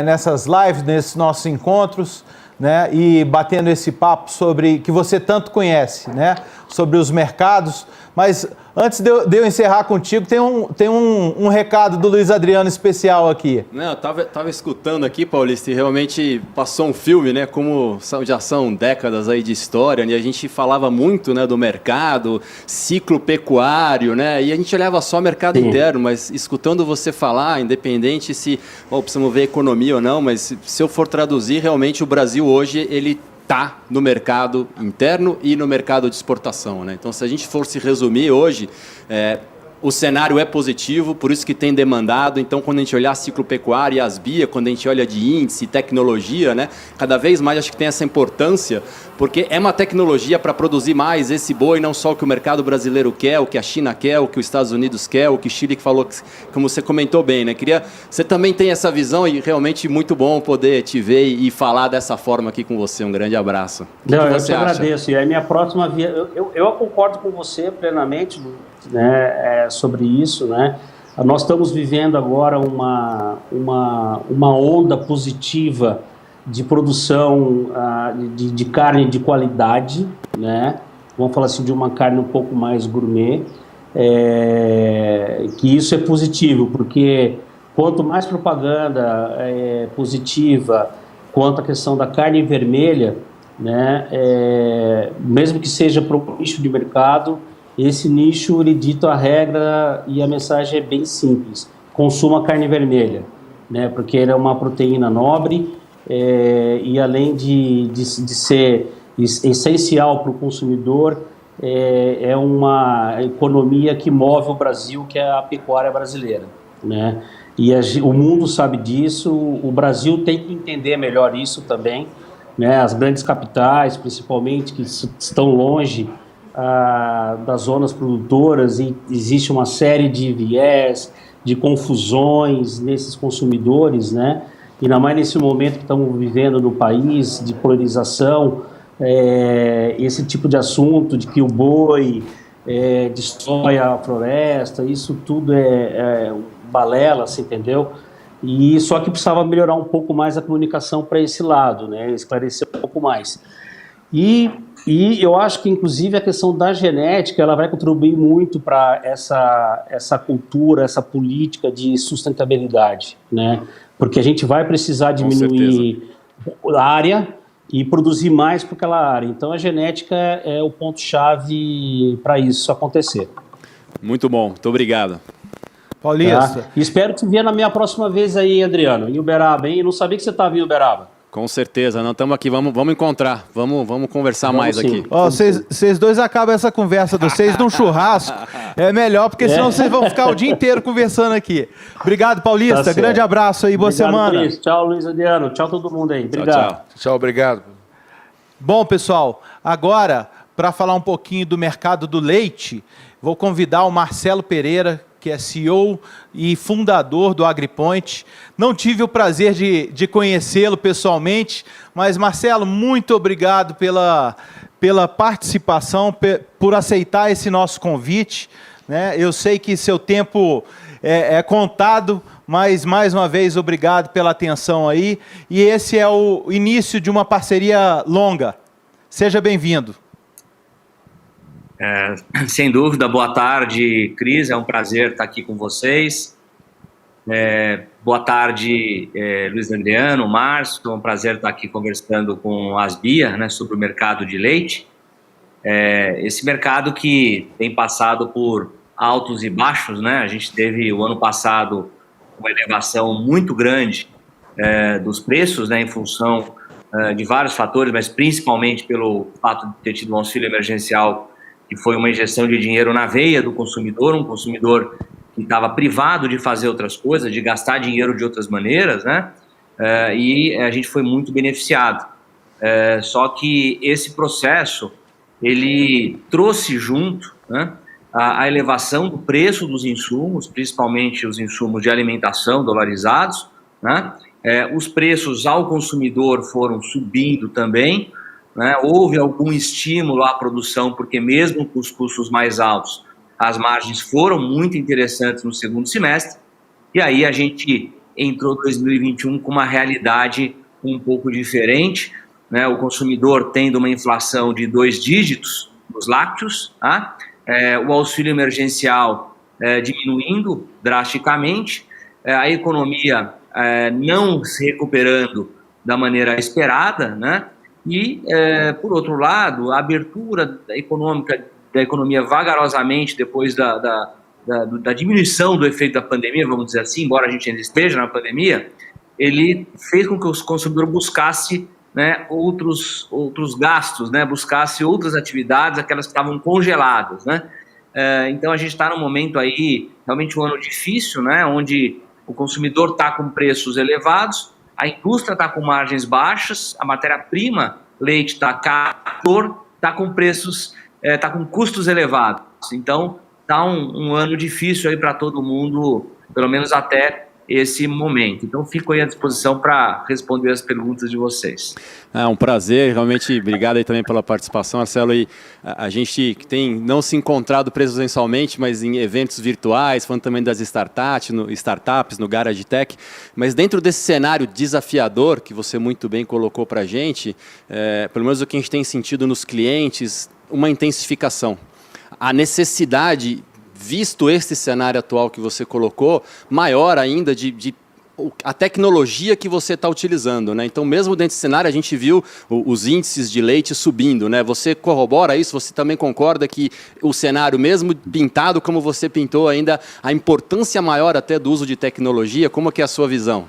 nessas lives, nesses nossos encontros, né? E batendo esse papo sobre que você tanto conhece, né? Sobre os mercados. Mas antes de eu encerrar contigo, tem um recado do Luiz Adriano especial aqui. Não, eu tava escutando aqui, Paulista, e realmente passou um filme, né? Como já são décadas aí de história, né? A gente falava muito, né, do mercado, ciclo pecuário, né? E a gente olhava só o mercado interno, mas escutando você falar, independente se precisamos ver economia ou não, mas se eu for traduzir, realmente o Brasil hoje, ele está no mercado interno e no mercado de exportação, né? Então, se a gente for se resumir hoje, o cenário é positivo, por isso que tem demandado. Então, quando a gente olhar ciclo pecuário e Asbia, quando a gente olha de índice, tecnologia, né? Cada vez mais acho que tem essa importância, porque é uma tecnologia para produzir mais esse boi, não só o que o mercado brasileiro quer, o que a China quer, o que os Estados Unidos quer, o que o Chile que falou, como você comentou bem, né? Você também tem essa visão e realmente muito bom poder te ver e falar dessa forma aqui com você. Um grande abraço. Eu te agradeço. E a minha próxima eu concordo com você plenamente, né, sobre isso, né? Nós estamos vivendo agora uma onda positiva de produção de carne de qualidade, né? Vamos falar assim, de uma carne um pouco mais gourmet, que isso é positivo, porque quanto mais propaganda positiva quanto à questão da carne vermelha, né, mesmo que seja para um nicho de mercado, esse nicho ele dita a regra e a mensagem é bem simples: consuma carne vermelha, né, porque ela é uma proteína nobre, e além de ser essencial para o consumidor, é uma economia que move o Brasil, que é a pecuária brasileira, né? E o mundo sabe disso, o Brasil tem que entender melhor isso também, né? As grandes capitais, principalmente, que estão longe das zonas produtoras, e existe uma série de viés, de confusões nesses consumidores, né? E ainda mais nesse momento que estamos vivendo no país, de polarização, esse tipo de assunto de que o boi destrói a floresta, isso tudo é balela, você entendeu? E só que precisava melhorar um pouco mais a comunicação para esse lado, né? Esclarecer um pouco mais. E eu acho que, inclusive, a questão da genética ela vai contribuir muito para essa cultura, essa política de sustentabilidade, né? Porque a gente vai precisar diminuir a área e produzir mais por aquela área. Então, a genética é o ponto-chave para isso acontecer. Muito bom, muito obrigado. Paulista. Tá? Espero te ver na minha próxima vez aí, Adriano, em Uberaba, hein? Eu não sabia que você estava em Uberaba. Com certeza, não estamos aqui, vamos encontrar, vamos conversar mais aqui. Vocês dois acabam essa conversa de vocês num churrasco, é melhor, porque senão vocês vão ficar o dia inteiro conversando aqui. Obrigado, Paulista, tá, grande abraço aí, boa semana. Cris. Tchau, Luiz Adriano, tchau todo mundo aí, obrigado. Tchau, obrigado. Bom, pessoal, agora, para falar um pouquinho do mercado do leite, vou convidar o Marcelo Pereira, que é CEO e fundador do AgriPoint. Não tive o prazer de conhecê-lo pessoalmente, mas, Marcelo, muito obrigado pela participação, por aceitar esse nosso convite, né? Eu sei que seu tempo é contado, mas, mais uma vez, obrigado pela atenção aí. E esse é o início de uma parceria longa. Seja bem-vindo. Sem dúvida, boa tarde, Cris, é um prazer estar aqui com vocês. Boa tarde, Luiz Adriano, Márcio, é um prazer estar aqui conversando com a Asbia, né, sobre o mercado de leite. Esse mercado que tem passado por altos e baixos, né? A gente teve o ano passado uma elevação muito grande dos preços, né, em função de vários fatores, mas principalmente pelo fato de ter tido um auxílio emergencial, que foi uma injeção de dinheiro na veia do consumidor, um consumidor que estava privado de fazer outras coisas, de gastar dinheiro de outras maneiras, né? E a gente foi muito beneficiado. Só que esse processo, ele trouxe junto, né, a elevação do preço dos insumos, principalmente os insumos de alimentação dolarizados, né? Os preços ao consumidor foram subindo também, né? Houve algum estímulo à produção, porque mesmo com os custos mais altos, as margens foram muito interessantes no segundo semestre, e aí a gente entrou 2021 com uma realidade um pouco diferente, né? O consumidor tendo uma inflação de 2 dígitos nos lácteos, tá? O auxílio emergencial diminuindo drasticamente, a economia não se recuperando da maneira esperada, né? E, por outro lado, a abertura econômica da economia vagarosamente depois da diminuição do efeito da pandemia, vamos dizer assim, embora a gente ainda esteja na pandemia, ele fez com que o consumidor buscasse, né, outros gastos, né, buscasse outras atividades, aquelas que estavam congeladas, né? Então a gente está num momento aí, realmente um ano difícil, né, onde o consumidor está com preços elevados, a indústria está com margens baixas, a matéria-prima, leite está caro, está com preços, está com custos elevados. Então está um ano difícil aí para todo mundo, pelo menos até esse momento. Então, fico aí à disposição para responder as perguntas de vocês. É um prazer, realmente, obrigado aí também pela participação, Marcelo. E a gente tem não se encontrado presencialmente, mas em eventos virtuais, falando também das startups, no Garage Tech, mas dentro desse cenário desafiador que você muito bem colocou para a gente, pelo menos o que a gente tem sentido nos clientes, uma intensificação. A necessidade, visto este cenário atual que você colocou, maior ainda de a tecnologia que você está utilizando, né? Então, mesmo dentro desse cenário, a gente viu os índices de leite subindo, né? Você corrobora isso? Você também concorda que o cenário, mesmo pintado como você pintou ainda, a importância maior até do uso de tecnologia? Como que é a sua visão?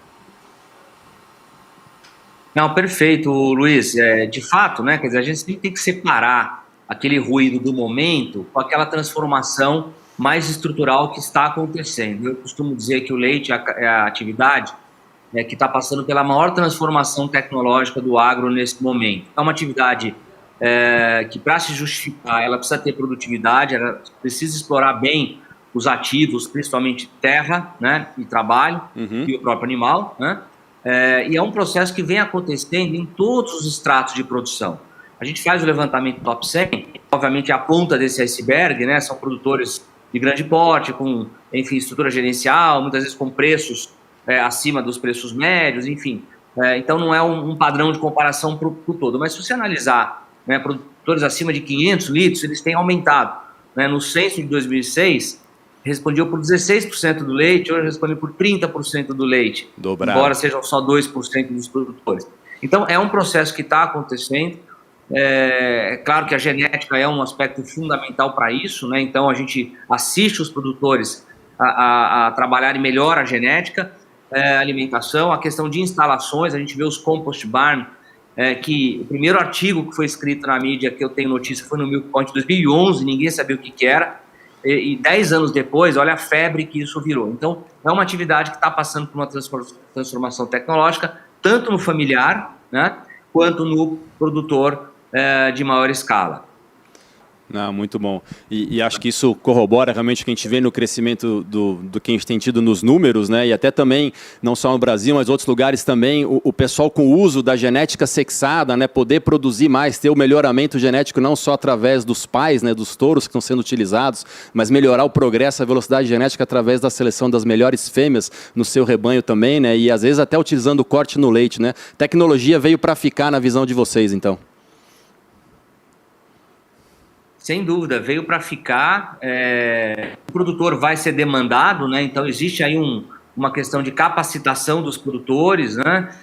Não, perfeito, Luiz. De fato, né? Quer dizer, a gente tem que separar aquele ruído do momento com aquela transformação mais estrutural que está acontecendo. Eu costumo dizer que o leite é a atividade que está passando pela maior transformação tecnológica do agro nesse momento. É uma atividade que, para se justificar, ela precisa ter produtividade, ela precisa explorar bem os ativos, principalmente terra, né, e trabalho, e o próprio animal, né? E é um processo que vem acontecendo em todos os estratos de produção. A gente faz o levantamento top 100, obviamente a ponta desse iceberg, né, são produtores de grande porte, com, enfim, estrutura gerencial, muitas vezes com preços acima dos preços médios, enfim. Então, não é um padrão de comparação para o todo. Mas, se você analisar, né, produtores acima de 500 litros, eles têm aumentado. Né? No censo de 2006, respondiam por 16% do leite, hoje respondem por 30% do leite, embora sejam só 2% dos produtores. Então, é um processo que está acontecendo. É claro que a genética é um aspecto fundamental para isso, né? Então a gente assiste os produtores a trabalharem melhor a genética, a alimentação, a questão de instalações. A gente vê os compost barn, que o primeiro artigo que foi escrito na mídia que eu tenho notícia foi no Milk Point de 2011, ninguém sabia o que era, e 10 anos depois, olha a febre que isso virou. Então é uma atividade que está passando por uma transformação tecnológica, tanto no familiar, né, quanto no produtor de maior escala. Não, muito bom. E acho que isso corrobora realmente o que a gente vê no crescimento do que a gente tem tido nos números, né? E até também, não só no Brasil, mas outros lugares também, o pessoal com o uso da genética sexada, né? Poder produzir mais, ter o melhoramento genético não só através dos pais, né? Dos touros que estão sendo utilizados, mas melhorar o progresso, a velocidade genética através da seleção das melhores fêmeas no seu rebanho também, né? E às vezes até utilizando o corte no leite, né? Tecnologia veio para ficar na visão de vocês, então. Sem dúvida, veio para ficar, o produtor vai ser demandado, né? Então existe aí uma questão de capacitação dos produtores, né?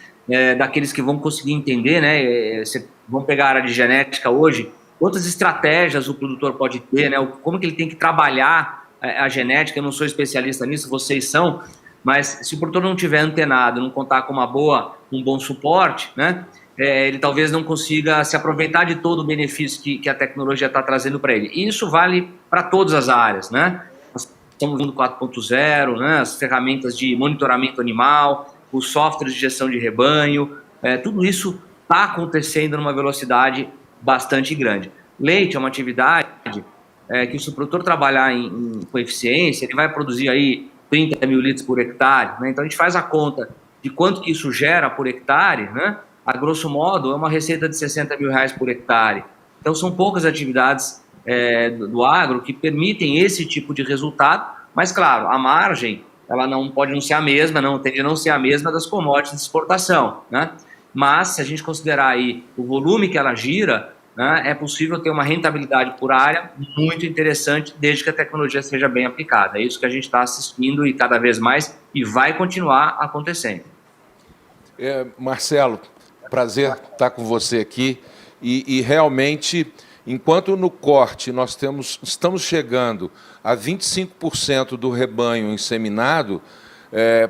Daqueles que vão conseguir entender, né? Vamos pegar a área de genética hoje, quantas estratégias o produtor pode ter, né? Como que ele tem que trabalhar a genética. Eu não sou especialista nisso, vocês são, mas se o produtor não tiver antenado, não contar com um bom suporte, né? Ele talvez não consiga se aproveitar de todo o benefício que a tecnologia está trazendo para ele. E isso vale para todas as áreas, né? Nós estamos vendo 4.0, né? As ferramentas de monitoramento animal, os softwares de gestão de rebanho, tudo isso está acontecendo numa velocidade bastante grande. Leite é uma atividade que, se o produtor trabalhar com eficiência, ele vai produzir aí 30 mil litros por hectare, né? Então a gente faz a conta de quanto que isso gera por hectare, né? A grosso modo, é uma receita de R$60 mil por hectare. Então, são poucas atividades do agro que permitem esse tipo de resultado, mas, claro, a margem ela não pode não ser a mesma, tende a não ser a mesma das commodities de exportação, né? Mas, se a gente considerar aí o volume que ela gira, né, é possível ter uma rentabilidade por área muito interessante, desde que a tecnologia seja bem aplicada. É isso que a gente está assistindo e cada vez mais, e vai continuar acontecendo. Marcelo, prazer estar com você aqui. E realmente, enquanto no corte nós estamos chegando a 25% do rebanho inseminado,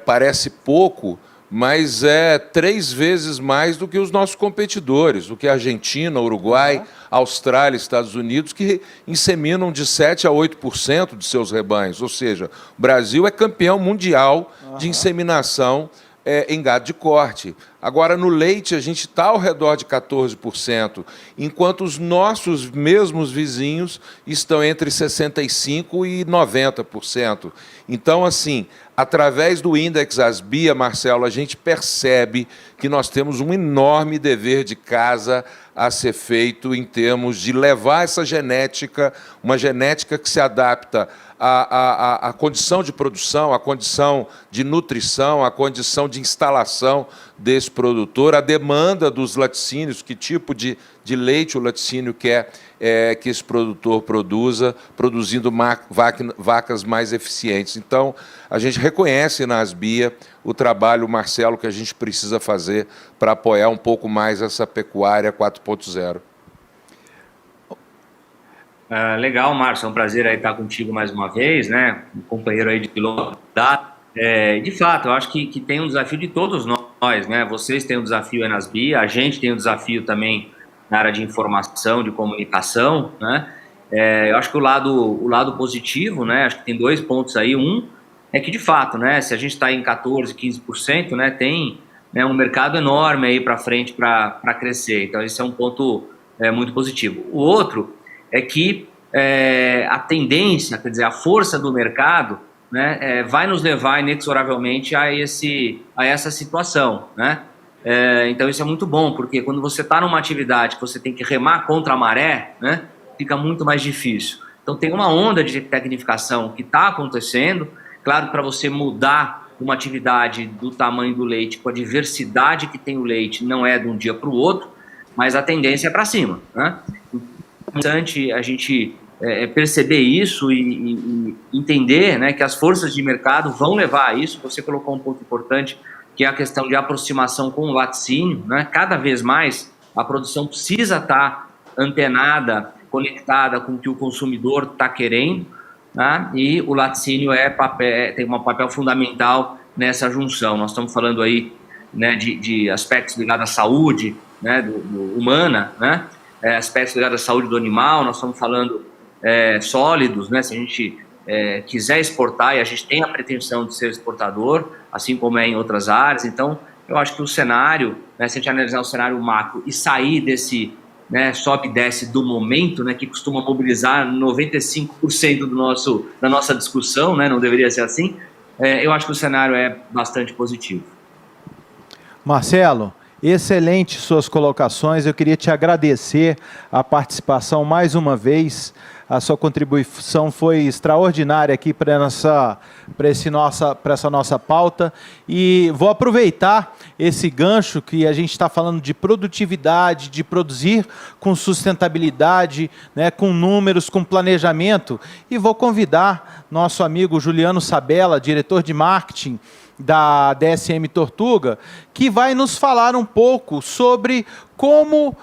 parece pouco, mas é 3 vezes mais do que os nossos competidores, do que a Argentina, Uruguai, Austrália, Estados Unidos, que inseminam de 7% a 8% de seus rebanhos. Ou seja, o Brasil é campeão mundial de inseminação em gado de corte. Agora, no leite, a gente está ao redor de 14%, enquanto os nossos mesmos vizinhos estão entre 65% e 90%. Então, assim, através do índice ASBIA, Marcelo, a gente percebe que nós temos um enorme dever de casa a ser feito em termos de levar essa genética, uma genética que se adapta à condição de produção, à condição de nutrição, à condição de instalação desse produtor, a demanda dos laticínios, que tipo de leite o laticínio quer que esse produtor produza, produzindo vacas mais eficientes. Então, a gente reconhece na ASBIA o trabalho, Marcelo, que a gente precisa fazer para apoiar um pouco mais essa pecuária 4.0. Legal, Márcio, é um prazer aí estar contigo mais uma vez, né? Um companheiro aí de piloto. De fato, eu acho que tem um desafio de todos nós, né? Vocês têm um desafio aí na ASBIA, a gente tem um desafio também na área de informação, de comunicação, né? Eu acho que o lado positivo, né? Acho que tem 2 pontos aí. Um é que, de fato, né? Se a gente está em 14%, 15%, né? Tem um mercado enorme aí para frente para crescer. Então, esse é um ponto muito positivo. O outro é que a tendência, quer dizer, a força do mercado, né, vai nos levar inexoravelmente a essa situação, né? Então isso é muito bom, porque quando você está numa atividade que você tem que remar contra a maré, né, fica muito mais difícil. Então tem uma onda de tecnificação que está acontecendo. Claro que para você mudar uma atividade do tamanho do leite, com a diversidade que tem o leite, não é de um dia para o outro, mas a tendência é para cima, né? É importante a gente perceber isso e entender, né, que as forças de mercado vão levar a isso. Você colocou um ponto importante, que é a questão de aproximação com o laticínio, né? Cada vez mais a produção precisa estar antenada, conectada com o que o consumidor está querendo, né? E o laticínio tem um papel fundamental nessa junção. Nós estamos falando aí, né, de aspectos ligados à saúde, né, humana, né? Aspectos ligados à saúde do animal. Nós estamos falando sólidos, né? Se a gente quiser exportar, e a gente tem a pretensão de ser exportador, assim como é em outras áreas. Então, eu acho que o cenário, né, se a gente analisar o cenário macro e sair desse, né, sobe e desce do momento, né, que costuma mobilizar 95% da nossa discussão, né, não deveria ser assim, eu acho que o cenário é bastante positivo. Marcelo, excelente suas colocações. Eu queria te agradecer a participação mais uma vez. A sua contribuição foi extraordinária aqui para essa nossa pauta. E vou aproveitar esse gancho que a gente está falando de produtividade, de produzir com sustentabilidade, né, com números, com planejamento, e vou convidar nosso amigo Juliano Sabella, diretor de marketing da DSM Tortuga, que vai nos falar um pouco sobre como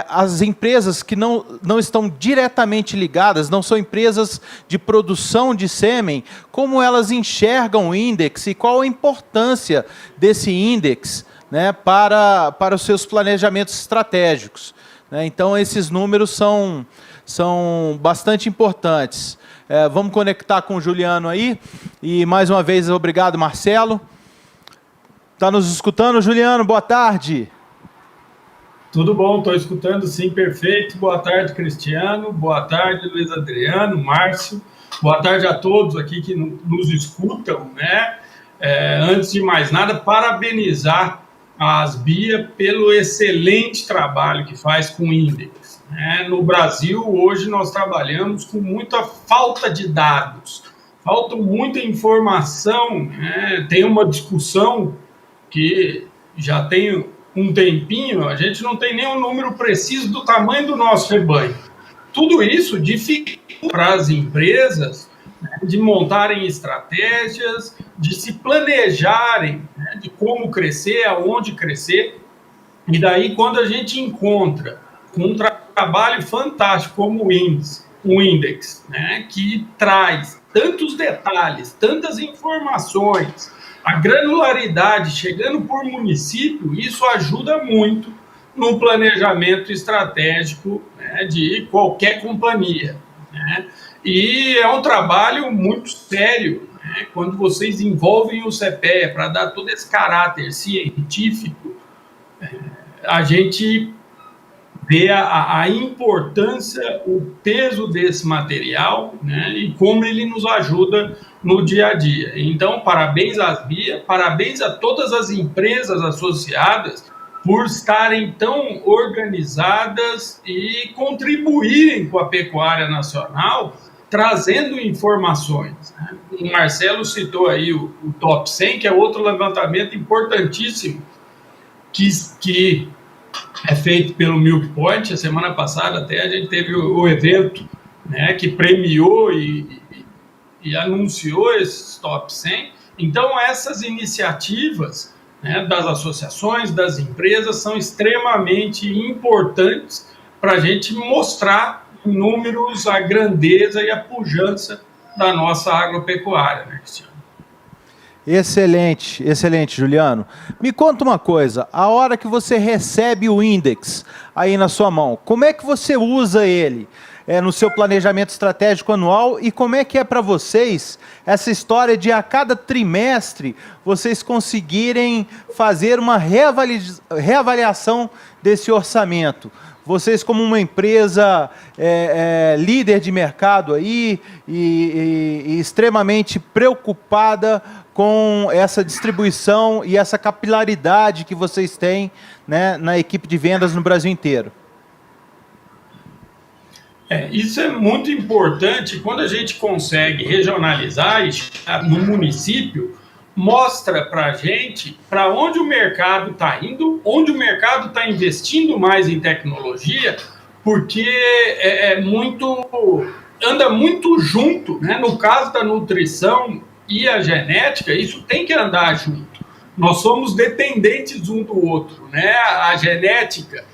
as empresas que não estão diretamente ligadas, não são empresas de produção de sêmen, como elas enxergam o índice e qual a importância desse índice, né, para os seus planejamentos estratégicos, né? Então, esses números são bastante importantes. Vamos conectar com o Juliano aí. E, mais uma vez, obrigado, Marcelo. Está nos escutando, Juliano? Boa tarde. Tudo bom, estou escutando, sim, perfeito. Boa tarde, Cristiano. Boa tarde, Luiz Adriano, Márcio. Boa tarde a todos aqui que nos escutam, né? Antes de mais nada, parabenizar a ASBIA pelo excelente trabalho que faz com o índice. No Brasil, hoje, nós trabalhamos com muita falta de dados, falta muita informação. Tem uma discussão que já tem um tempinho, a gente não tem nem um número preciso do tamanho do nosso rebanho. Tudo isso dificulta para as empresas de montarem estratégias, de se planejarem, de como crescer, aonde crescer. E daí, quando a gente encontra um trabalho fantástico como o Index, que traz tantos detalhes, tantas informações, a granularidade chegando por município, isso ajuda muito no planejamento estratégico de qualquer companhia. E é um trabalho muito sério, quando vocês envolvem o CPEA para dar todo esse caráter científico, a gente vê a importância, o peso desse material, e como ele nos ajuda no dia a dia. Então, parabéns às BIA, parabéns a todas as empresas associadas por estarem tão organizadas e contribuírem com a pecuária nacional, trazendo informações. O Marcelo citou aí o Top 100, que é outro levantamento importantíssimo, que é feito pelo Milk Point. A semana passada até a gente teve o evento que premiou e anunciou esses Top 100. Então, essas iniciativas das associações, das empresas, são extremamente importantes para a gente mostrar em números a grandeza e a pujança da nossa agropecuária, Cristiano? Excelente, excelente, Juliano. Me conta uma coisa, a hora que você recebe o Index aí na sua mão, como é que você usa ele no seu planejamento estratégico anual e como é que é para vocês essa história de a cada trimestre vocês conseguirem fazer uma reavaliação desse orçamento? Vocês, como uma empresa líder de mercado aí e extremamente preocupada com essa distribuição e essa capilaridade que vocês têm na equipe de vendas no Brasil inteiro. Isso é muito importante. Quando a gente consegue regionalizar no município, mostra para a gente para onde o mercado está indo, onde o mercado está investindo mais em tecnologia, porque anda muito junto, no caso da nutrição e a genética, isso tem que andar junto. Nós somos dependentes um do outro, A genética,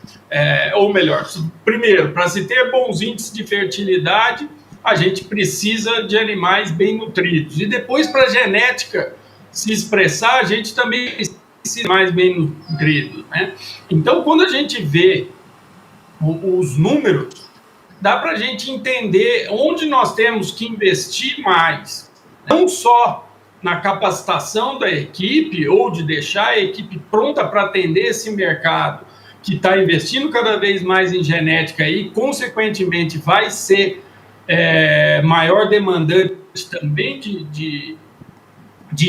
ou melhor, primeiro, para se ter bons índices de fertilidade, a gente precisa de animais bem nutridos. E depois, para a genética se expressar, a gente também precisa de mais bem nutridos, Então, quando a gente vê os números, dá para a gente entender onde nós temos que investir mais. Não só na capacitação da equipe, ou de deixar a equipe pronta para atender esse mercado, que está investindo cada vez mais em genética e, consequentemente, vai ser maior demandante também de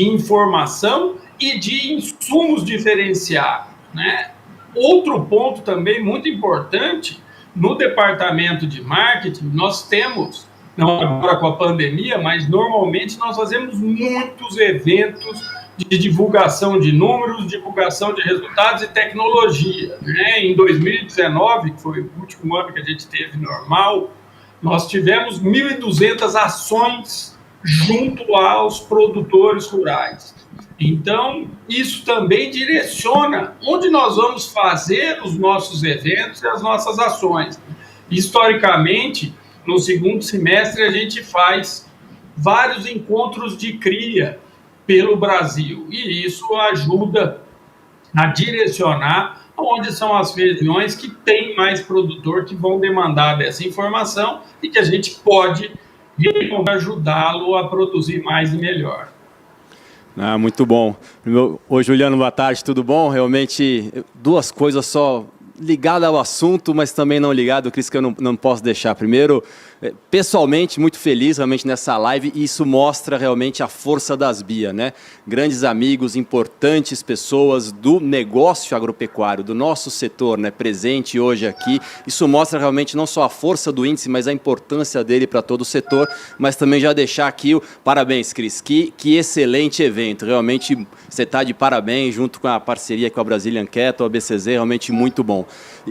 informação e de insumos diferenciados, Outro ponto também muito importante, no departamento de marketing, nós temos, não agora com a pandemia, mas normalmente nós fazemos muitos eventos de divulgação de números, divulgação de resultados e tecnologia. Em 2019, que foi o último ano que a gente teve normal, nós tivemos 1.200 ações junto aos produtores rurais. Então, isso também direciona onde nós vamos fazer os nossos eventos e as nossas ações. Historicamente, no segundo semestre, a gente faz vários encontros de cria pelo Brasil, e isso ajuda a direcionar onde são as regiões que tem mais produtor que vão demandar dessa informação e que a gente pode ajudá-lo a produzir mais e melhor. Muito bom. Oi, Juliano, boa tarde, tudo bom? Realmente, duas coisas só ligadas ao assunto, mas também não ligado, Cris, que eu não posso deixar. Primeiro, pessoalmente muito feliz realmente nessa live, e isso mostra realmente a força das BIA, né? Grandes amigos, importantes pessoas do negócio agropecuário, do nosso setor, né? Presente hoje aqui. Isso mostra realmente não só a força do índice, mas a importância dele para todo o setor, mas também já deixar aqui o parabéns, Cris, que excelente evento, realmente você está de parabéns, junto com a parceria com a Brazilian Cattle, a BCZ, realmente muito bom.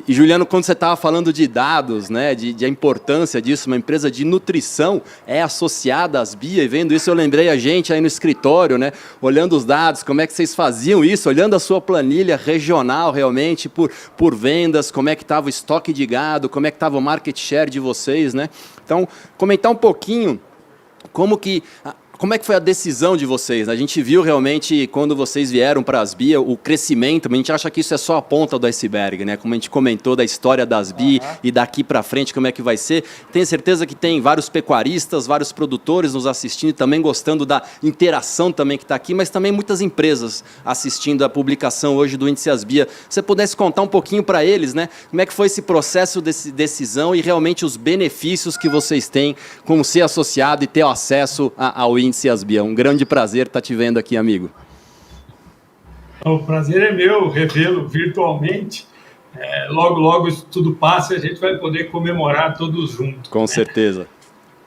E Juliano, quando você estava falando de dados, né, de a importância disso, uma empresa de nutrição é associada às BIA, e vendo isso eu lembrei a gente aí no escritório, né, olhando os dados, como é que vocês faziam isso, olhando a sua planilha regional realmente por vendas, como é que estava o estoque de gado, como é que estava o market share de vocês, né? Então, comentar um pouquinho como é que foi a decisão de vocês? A gente viu realmente, quando vocês vieram para as BIA, o crescimento, mas a gente acha que isso é só a ponta do iceberg, né? Como a gente comentou da história das BIA e daqui para frente como é que vai ser. Tenho certeza que tem vários pecuaristas, vários produtores nos assistindo, também gostando da interação também que está aqui, mas também muitas empresas assistindo a publicação hoje do Índice ASBIA. Se você pudesse contar um pouquinho para eles, né? Como é que foi esse processo de decisão e realmente os benefícios que vocês têm como ser associado e ter acesso ao Índice ASBIA. Um grande prazer estar te vendo aqui, amigo. O prazer é meu revê-lo virtualmente. Logo, logo isso tudo passa e a gente vai poder comemorar todos juntos. Com certeza.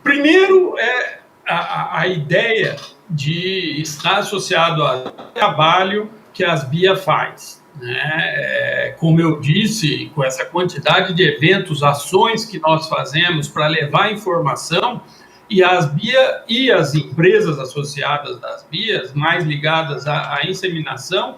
Primeiro, a ideia de estar associado ao trabalho que a ASBIA faz. Né? Como eu disse, com essa quantidade de eventos, ações que nós fazemos para levar informação, e a ASBIA e as empresas associadas das BIAs, mais ligadas à inseminação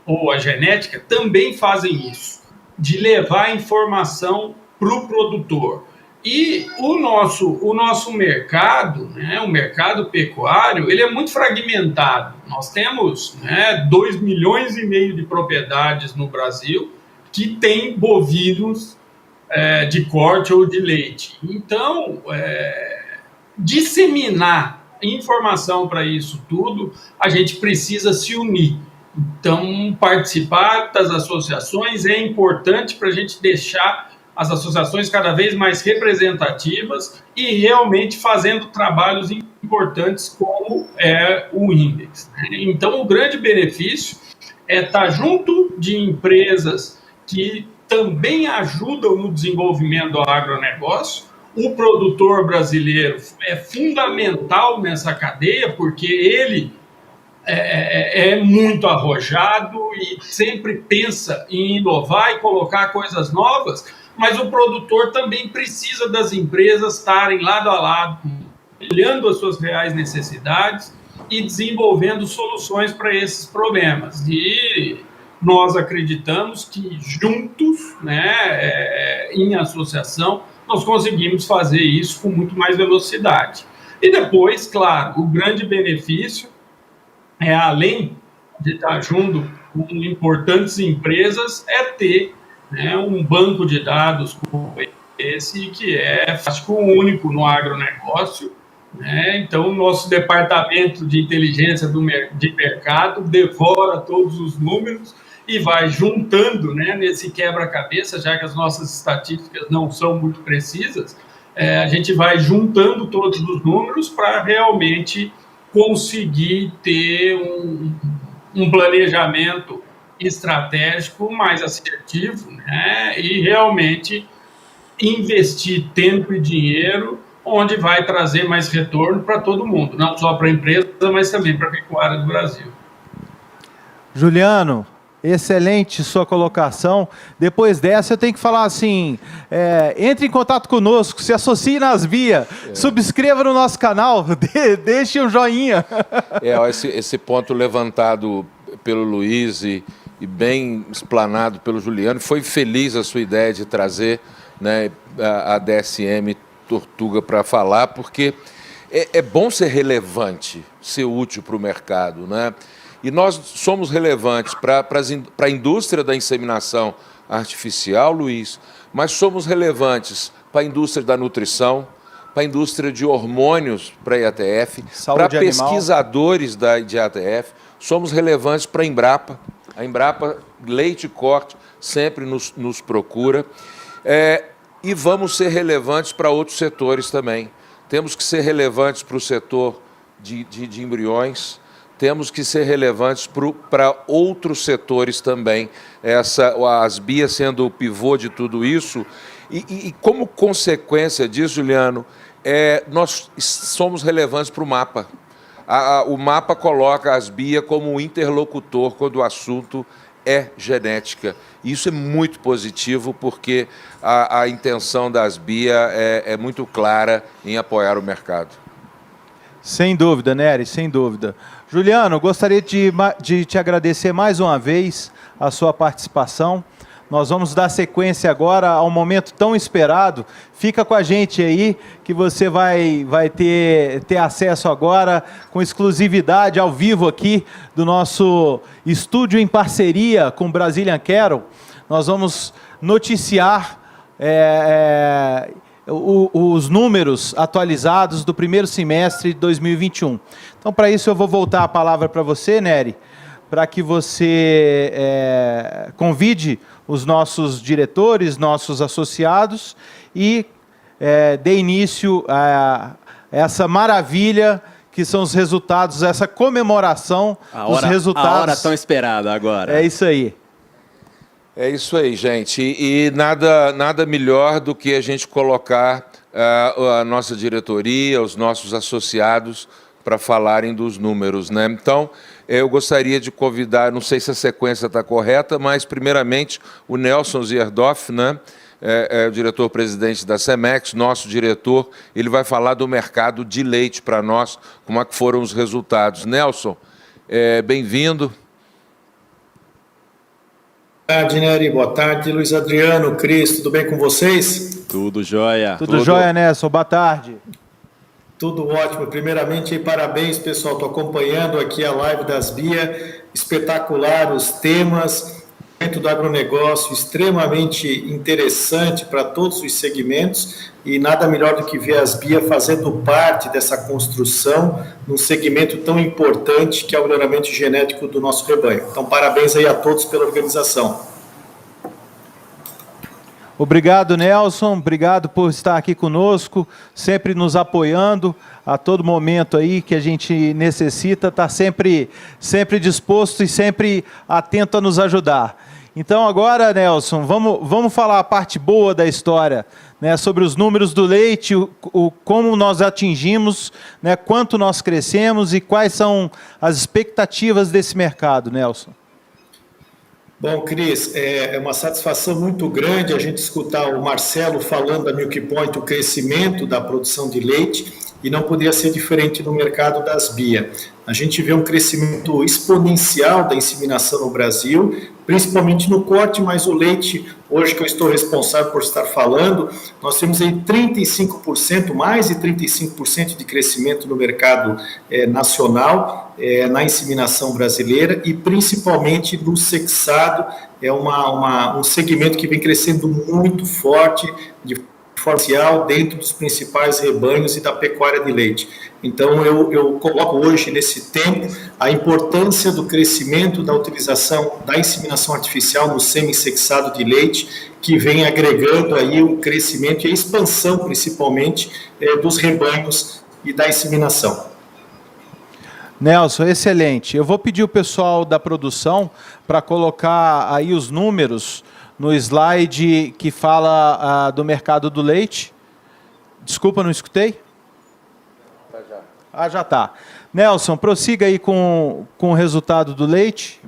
ou à genética, também fazem isso, de levar informação para o produtor. E o nosso mercado, né, o mercado pecuário, ele é muito fragmentado. Nós temos 2,5 milhões de propriedades no Brasil que têm bovinos de corte ou de leite. Então, disseminar informação para isso tudo, a gente precisa se unir. Então, participar das associações é importante para a gente deixar as associações cada vez mais representativas e realmente fazendo trabalhos importantes como é o Index. Então, o grande benefício é estar junto de empresas que também ajudam no desenvolvimento do agronegócio. O produtor brasileiro é fundamental nessa cadeia, porque ele é muito arrojado e sempre pensa em inovar e colocar coisas novas, mas o produtor também precisa das empresas estarem lado a lado, olhando as suas reais necessidades e desenvolvendo soluções para esses problemas. E nós acreditamos que juntos, em associação, nós conseguimos fazer isso com muito mais velocidade. E depois, claro, o grande benefício é, além de estar junto com importantes empresas, é ter um banco de dados como esse, que é único no agronegócio. Então, o nosso departamento de inteligência de mercado devora todos os números e vai juntando nesse quebra-cabeça, já que as nossas estatísticas não são muito precisas, a gente vai juntando todos os números para realmente conseguir ter um planejamento estratégico mais assertivo, e realmente investir tempo e dinheiro onde vai trazer mais retorno para todo mundo, não só para a empresa, mas também para a pecuária do Brasil. Juliano, excelente sua colocação. Depois dessa, eu tenho que falar assim, entre em contato conosco, se associe nas BIA, subscreva no nosso canal, deixe um joinha. Esse ponto levantado pelo Luiz e bem explanado pelo Juliano, foi feliz a sua ideia de trazer a DSM Tortuga para falar, porque é bom ser relevante, ser útil para o mercado, E nós somos relevantes para a indústria da inseminação artificial, Luiz, mas somos relevantes para a indústria da nutrição, para a indústria de hormônios para a IATF, para pesquisadores de IATF, somos relevantes para a Embrapa. A Embrapa Leite e Corte sempre nos procura. e vamos ser relevantes para outros setores também. Temos que ser relevantes para o setor de embriões, temos que ser relevantes para outros setores também. A Asbia sendo o pivô de tudo isso, e como consequência disso, Juliano, nós somos relevantes para o mapa. O mapa coloca a Asbia como um interlocutor quando o assunto é genética. Isso é muito positivo, porque a intenção da Asbia é muito clara em apoiar o mercado. Sem dúvida, Nery, sem dúvida. Juliano, gostaria de te agradecer mais uma vez a sua participação. Nós vamos dar sequência agora ao momento tão esperado. Fica com a gente aí, que você vai ter acesso agora, com exclusividade, ao vivo aqui, do nosso estúdio em parceria com o Brazilian Cattle. Nós vamos noticiar os números atualizados do primeiro semestre de 2021. Então, para isso, eu vou voltar a palavra para você, Nery, para que você convide os nossos diretores, nossos associados, e dê início a essa maravilha que são os resultados, essa comemoração dos resultados. A hora tão esperada agora. É isso aí. É isso aí, gente. E nada melhor do que a gente colocar a nossa diretoria, os nossos associados, para falarem dos números, né? Então, eu gostaria de convidar, não sei se a sequência está correta, mas, primeiramente, o Nelson Zierdoff, né? O diretor-presidente da Cemex, nosso diretor, ele vai falar do mercado de leite para nós, como é que foram os resultados. Nelson, bem-vindo. Boa tarde, Nery. Boa tarde, Luiz Adriano, Cris, tudo bem com vocês? Tudo jóia. Tudo jóia, Nelson. Boa tarde. Tudo ótimo. Primeiramente, parabéns, pessoal. Estou acompanhando aqui a live da Asbia. Espetacular os temas. Dentro do agronegócio, extremamente interessante para todos os segmentos, e nada melhor do que ver a Asbia fazendo parte dessa construção num segmento tão importante que é o melhoramento genético do nosso rebanho. Então, parabéns aí a todos pela organização. Obrigado, Nelson. Obrigado por estar aqui conosco, sempre nos apoiando a todo momento aí que a gente necessita, está sempre disposto e sempre atento a nos ajudar. Então agora, Nelson, vamos falar a parte boa da história, né, sobre os números do leite, como nós atingimos, né, quanto nós crescemos e quais são as expectativas desse mercado, Nelson. Bom, Cris, é uma satisfação muito grande a gente escutar o Marcelo falando da Milk Point, o crescimento da produção de leite, e não poderia ser diferente no mercado da Asbia. A gente vê um crescimento exponencial da inseminação no Brasil, principalmente no corte, mas o leite, hoje que eu estou responsável por estar falando, nós temos aí 35%, mais de 35% de crescimento no mercado nacional, na inseminação brasileira, e principalmente no sexado, um segmento que vem crescendo muito forte, de forma dentro dos principais rebanhos e da pecuária de leite. Então, eu coloco hoje, nesse tempo, a importância do crescimento da utilização da inseminação artificial no semi-sexado de leite, que vem agregando aí o crescimento e a expansão, principalmente, dos rebanhos e da inseminação. Nelson, excelente. Eu vou pedir o pessoal da produção para colocar aí os números no slide que fala do mercado do leite. Desculpa, não escutei? Já está. Nelson, prossiga aí com o resultado do leite.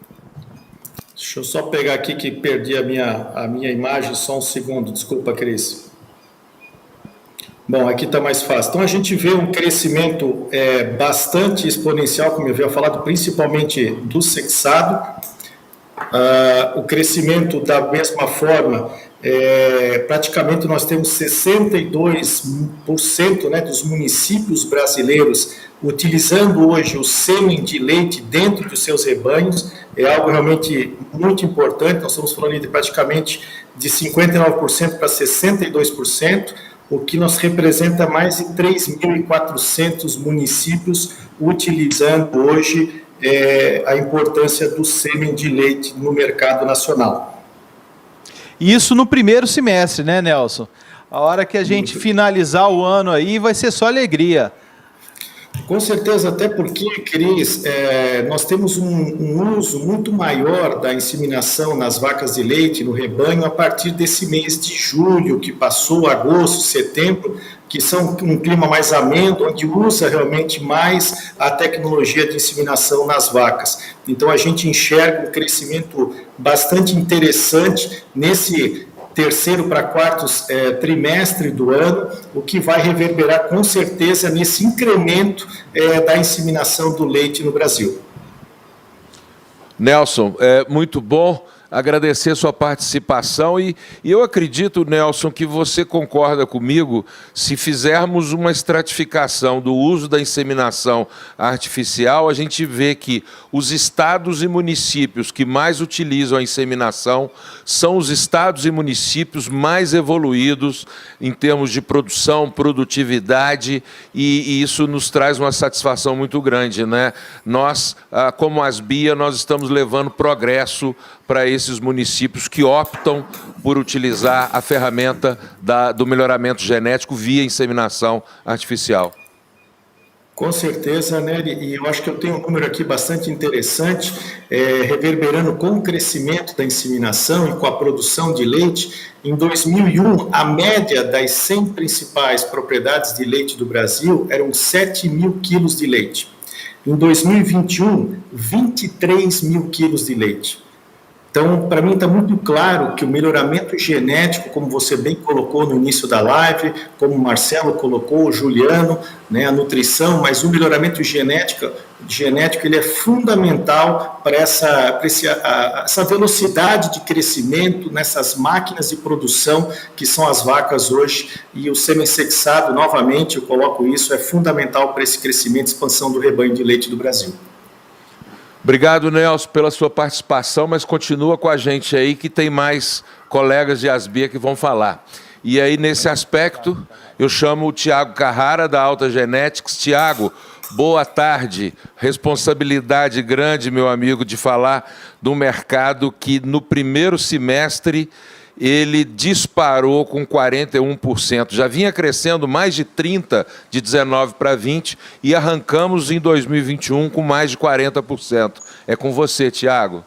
Deixa eu só pegar aqui que perdi a minha imagem, só um segundo. Desculpa, Cris. Bom, aqui está mais fácil. Então, a gente vê um crescimento bastante exponencial, como eu havia falado, principalmente do sexado. O crescimento da mesma forma, praticamente nós temos 62%, né, dos municípios brasileiros utilizando hoje o sêmen de leite dentro dos seus rebanhos. É algo realmente muito importante. Nós estamos falando de praticamente de 59% para 62%, o que nos representa mais de 3.400 municípios utilizando hoje a importância do sêmen de leite no mercado nacional. Isso no primeiro semestre, né, Nelson? A hora que a gente finalizar o ano aí, vai ser só alegria. Com certeza, até porque, Cris, nós temos um uso muito maior da inseminação nas vacas de leite, no rebanho, a partir desse mês de julho, que passou, agosto, setembro, que são um clima mais ameno, onde usa realmente mais a tecnologia de inseminação nas vacas. Então, a gente enxerga um crescimento bastante interessante nesse terceiro para quarto trimestre do ano, o que vai reverberar com certeza nesse incremento da inseminação do leite no Brasil. Nelson, muito bom agradecer sua participação e eu acredito, Nelson, que você concorda comigo se fizermos uma estratificação do uso da inseminação artificial, a gente vê que os estados e municípios que mais utilizam a inseminação são os estados e municípios mais evoluídos em termos de produção, produtividade e isso nos traz uma satisfação muito grande, né? Nós, como Asbia, nós estamos levando progresso para esses municípios que optam por utilizar a ferramenta do melhoramento genético via inseminação artificial. Com certeza, né? E eu acho que eu tenho um número aqui bastante interessante, reverberando com o crescimento da inseminação e com a produção de leite. Em 2001, a média das 100 principais propriedades de leite do Brasil eram 7 mil quilos de leite. Em 2021, 23 mil quilos de leite. Então, para mim está muito claro que o melhoramento genético, como você bem colocou no início da live, como o Marcelo colocou, o Juliano, né, a nutrição, mas o melhoramento genético ele é fundamental para essa velocidade de crescimento nessas máquinas de produção que são as vacas hoje. E o semi-sexado, novamente, eu coloco isso, é fundamental para esse crescimento e expansão do rebanho de leite do Brasil. Obrigado, Nelson, pela sua participação, mas continua com a gente aí que tem mais colegas de Asbia que vão falar. E aí, nesse aspecto, eu chamo o Tiago Carrara, da Alta Genetics. Tiago, boa tarde. Responsabilidade grande, meu amigo, de falar do mercado que no primeiro semestre ele disparou com 41%. Já vinha crescendo mais de 30%, de 19 para 20%, e arrancamos em 2021 com mais de 40%. É com você, Tiago.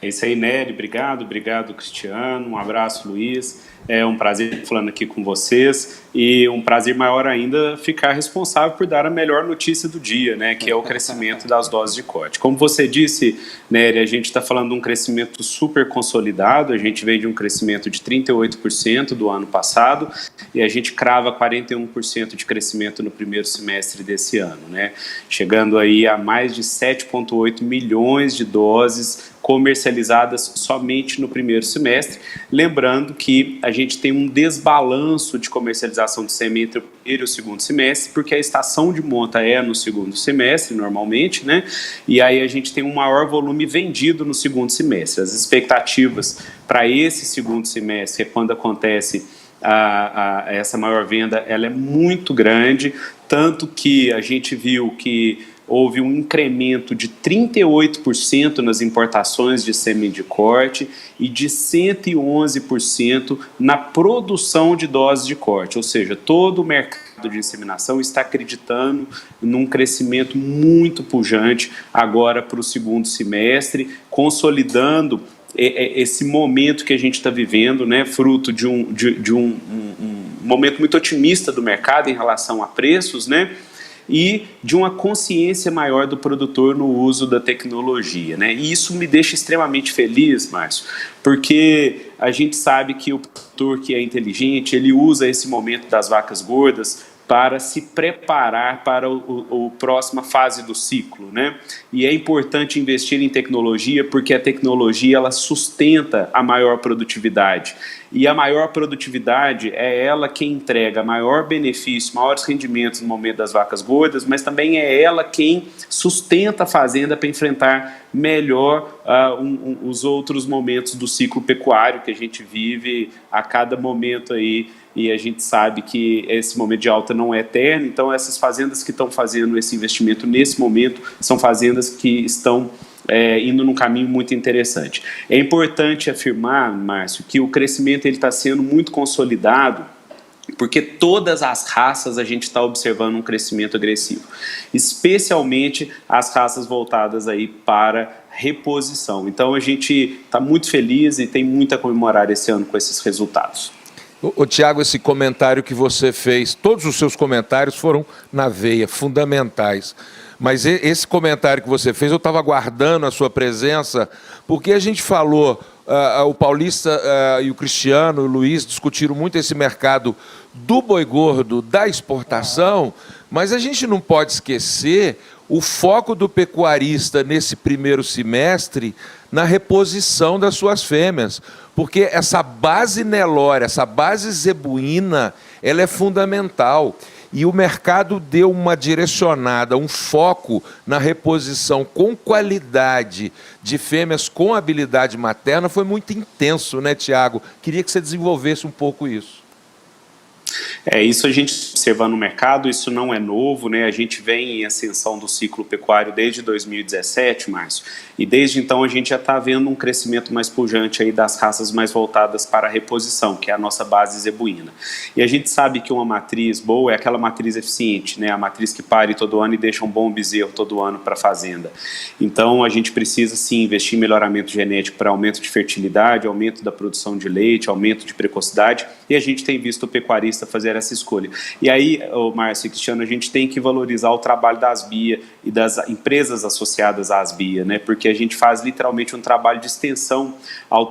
É isso aí, Nery. Obrigado, Cristiano. Um abraço, Luiz. É um prazer estar falando aqui com vocês e um prazer maior ainda ficar responsável por dar a melhor notícia do dia, né, que é o crescimento das doses de corte. Como você disse, Nery, a gente está falando de um crescimento super consolidado, a gente veio de um crescimento de 38% do ano passado e a gente crava 41% de crescimento no primeiro semestre desse ano, né, chegando aí a mais de 7,8 milhões de doses comercializadas somente no primeiro semestre, lembrando que a gente tem um desbalanço de comercialização de sêmen entre o primeiro e o segundo semestre, porque a estação de monta é no segundo semestre, normalmente, né? E aí a gente tem um maior volume vendido no segundo semestre. As expectativas para esse segundo semestre, quando acontece essa maior venda, ela é muito grande, tanto que a gente viu que houve um incremento de 38% nas importações de sêmen de corte e de 111% na produção de doses de corte, ou seja, todo o mercado de inseminação está acreditando num crescimento muito pujante agora para o segundo semestre, consolidando esse momento que a gente está vivendo, né, fruto de um momento muito otimista do mercado em relação a preços, né, e de uma consciência maior do produtor no uso da tecnologia, né? E isso me deixa extremamente feliz, Márcio, porque a gente sabe que o produtor que é inteligente, ele usa esse momento das vacas gordas para se preparar para a próxima fase do ciclo, né? E é importante investir em tecnologia porque a tecnologia ela sustenta a maior produtividade. E a maior produtividade é ela quem entrega maior benefício, maiores rendimentos no momento das vacas gordas, mas também é ela quem sustenta a fazenda para enfrentar melhor os outros momentos do ciclo pecuário que a gente vive a cada momento aí. E a gente sabe que esse momento de alta não é eterno, então essas fazendas que estão fazendo esse investimento nesse momento são fazendas que estão indo num caminho muito interessante. É importante afirmar, Márcio, que o crescimento está sendo muito consolidado, porque todas as raças a gente está observando um crescimento agressivo, especialmente as raças voltadas aí para reposição. Então a gente está muito feliz e tem muito a comemorar esse ano com esses resultados. Tiago, esse comentário que você fez, todos os seus comentários foram na veia, fundamentais. Mas esse comentário que você fez, eu estava aguardando a sua presença, porque a gente falou, o Paulista e o Cristiano, o Luiz, discutiram muito esse mercado do boi gordo, da exportação, mas a gente não pode esquecer o foco do pecuarista nesse primeiro semestre na reposição das suas fêmeas, porque essa base Nelore, essa base zebuína, ela é fundamental. E o mercado deu uma direcionada, um foco na reposição com qualidade de fêmeas com habilidade materna, foi muito intenso, né, Tiago? Queria que você desenvolvesse um pouco isso. Isso a gente observa no mercado, isso não é novo, né? A gente vem em ascensão do ciclo pecuário desde 2017, Márcio, e desde então a gente já está vendo um crescimento mais pujante aí das raças mais voltadas para a reposição, que é a nossa base zebuína. E a gente sabe que uma matriz boa é aquela matriz eficiente, né? A matriz que pare todo ano e deixa um bom bezerro todo ano para a fazenda. Então a gente precisa sim investir em melhoramento genético para aumento de fertilidade, aumento da produção de leite, aumento de precocidade, e a gente tem visto o pecuarista fazer essa escolha. E aí, Márcio e Cristiano, a gente tem que valorizar o trabalho das BIA e das empresas associadas às BIA, né? Porque a gente faz literalmente um trabalho de extensão.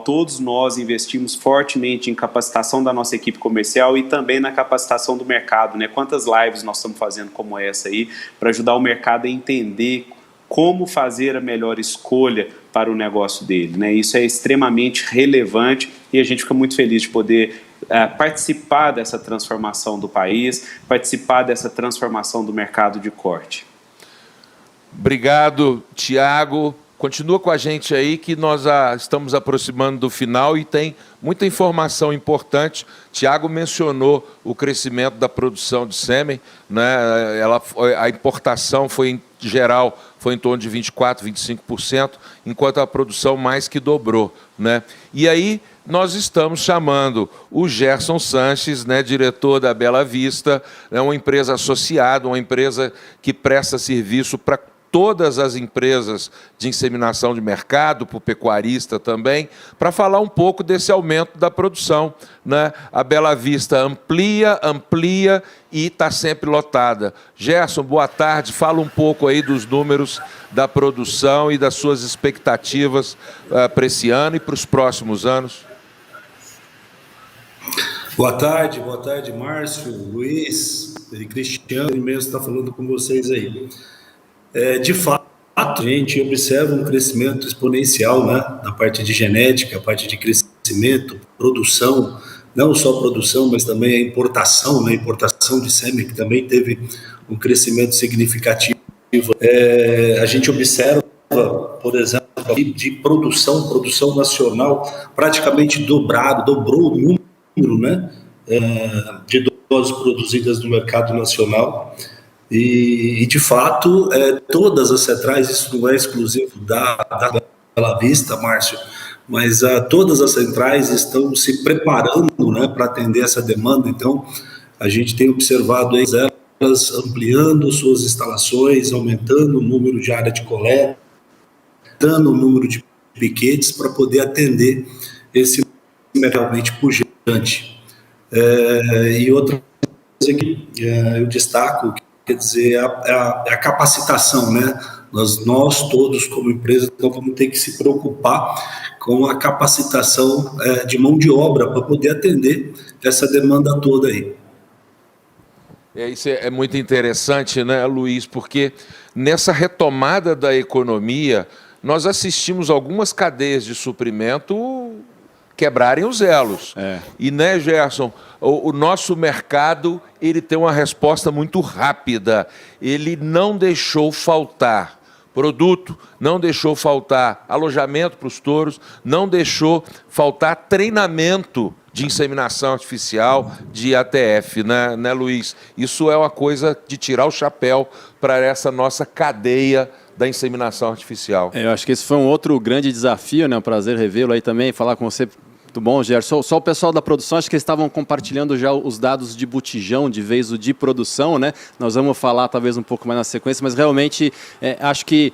Todos nós investimos fortemente em capacitação da nossa equipe comercial e também na capacitação do mercado, né? Quantas lives nós estamos fazendo como essa aí para ajudar o mercado a entender como fazer a melhor escolha para o negócio dele, né? Isso é extremamente relevante e a gente fica muito feliz de poder participar dessa transformação do país, participar dessa transformação do mercado de corte. Obrigado, Tiago. Continua com a gente aí que nós estamos aproximando do final e tem muita informação importante. Tiago mencionou o crescimento da produção de sêmen, né? A importação foi, em geral, foi em torno de 24%, 25%, enquanto a produção mais que dobrou, né? E aí nós estamos chamando o Gerson Sanches, né, diretor da Bela Vista, é uma empresa associada, uma empresa que presta serviço para todas as empresas de inseminação de mercado, para o pecuarista também, para falar um pouco desse aumento da produção, né? A Bela Vista amplia e está sempre lotada. Gerson, boa tarde, fala um pouco aí dos números da produção e das suas expectativas para esse ano e para os próximos anos. Boa tarde, Márcio, Luiz e Cristiano, imenso estar falando com vocês aí. De fato, a gente observa um crescimento exponencial, né, na parte de genética, a parte de crescimento, produção, não só produção, mas também a importação, né, importação de sêmen, que também teve um crescimento significativo. A gente observa, por exemplo, de produção nacional praticamente dobrou o número, né, de doses produzidas no mercado nacional. E de fato, todas as centrais, isso não é exclusivo da Bela Vista, Márcio, mas todas as centrais estão se preparando, né, para atender essa demanda. Então, a gente tem observado elas ampliando suas instalações, aumentando o número de área de coleta, aumentando o número de piquetes para poder atender esse mercado realmente pujante. E outra coisa que eu destaco, quer dizer, a capacitação, né? Nós todos, como empresa, então, vamos ter que se preocupar com a capacitação de mão de obra para poder atender essa demanda toda aí. Isso é muito interessante, né, Luiz, porque nessa retomada da economia, nós assistimos algumas cadeias de suprimento quebrarem os elos. E, né, Gerson, o nosso mercado, ele tem uma resposta muito rápida. Ele não deixou faltar produto, não deixou faltar alojamento para os touros, não deixou faltar treinamento de inseminação artificial, de ATF, né, Luiz? Isso é uma coisa de tirar o chapéu para essa nossa cadeia da inseminação artificial. Eu acho que esse foi um outro grande desafio, né? Um prazer revê-lo aí também, falar com você. Muito bom, Gerson. Só o pessoal da produção, acho que eles estavam compartilhando já os dados de botijão, de vez o de produção, né? Nós vamos falar talvez um pouco mais na sequência, mas realmente acho que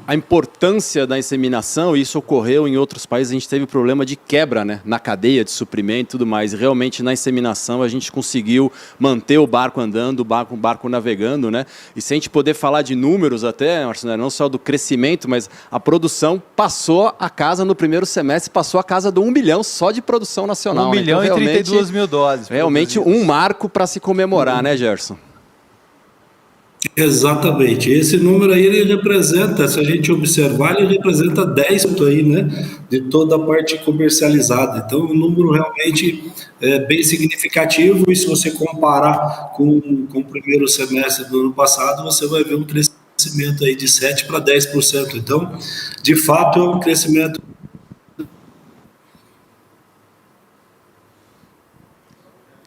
a importância da inseminação, e isso ocorreu em outros países, a gente teve problema de quebra, né? Na cadeia de suprimento e tudo mais. E realmente na inseminação a gente conseguiu manter o barco andando, o barco navegando, né? E se a gente poder falar de números até, Marcelo, não só do crescimento, mas a produção passou a casa no primeiro semestre, passou a casa do 1 bilhão só de produção nacional. 1 milhão e 32 mil doses. Realmente um marco para se comemorar, né, Gerson? Exatamente. Esse número aí, ele representa, se a gente observar, ele representa 10% aí, né, de toda a parte comercializada. Então, um número realmente bem significativo, e se você comparar com o primeiro semestre do ano passado, você vai ver um crescimento aí de 7% para 10%. Então, de fato, é um crescimento.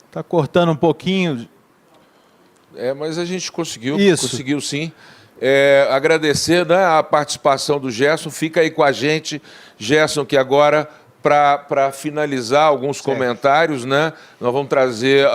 Está cortando um pouquinho. Mas a gente conseguiu sim. Agradecer, né, a participação do Gerson. Fica aí com a gente, Gerson, que agora, para finalizar alguns comentários, né, nós vamos trazer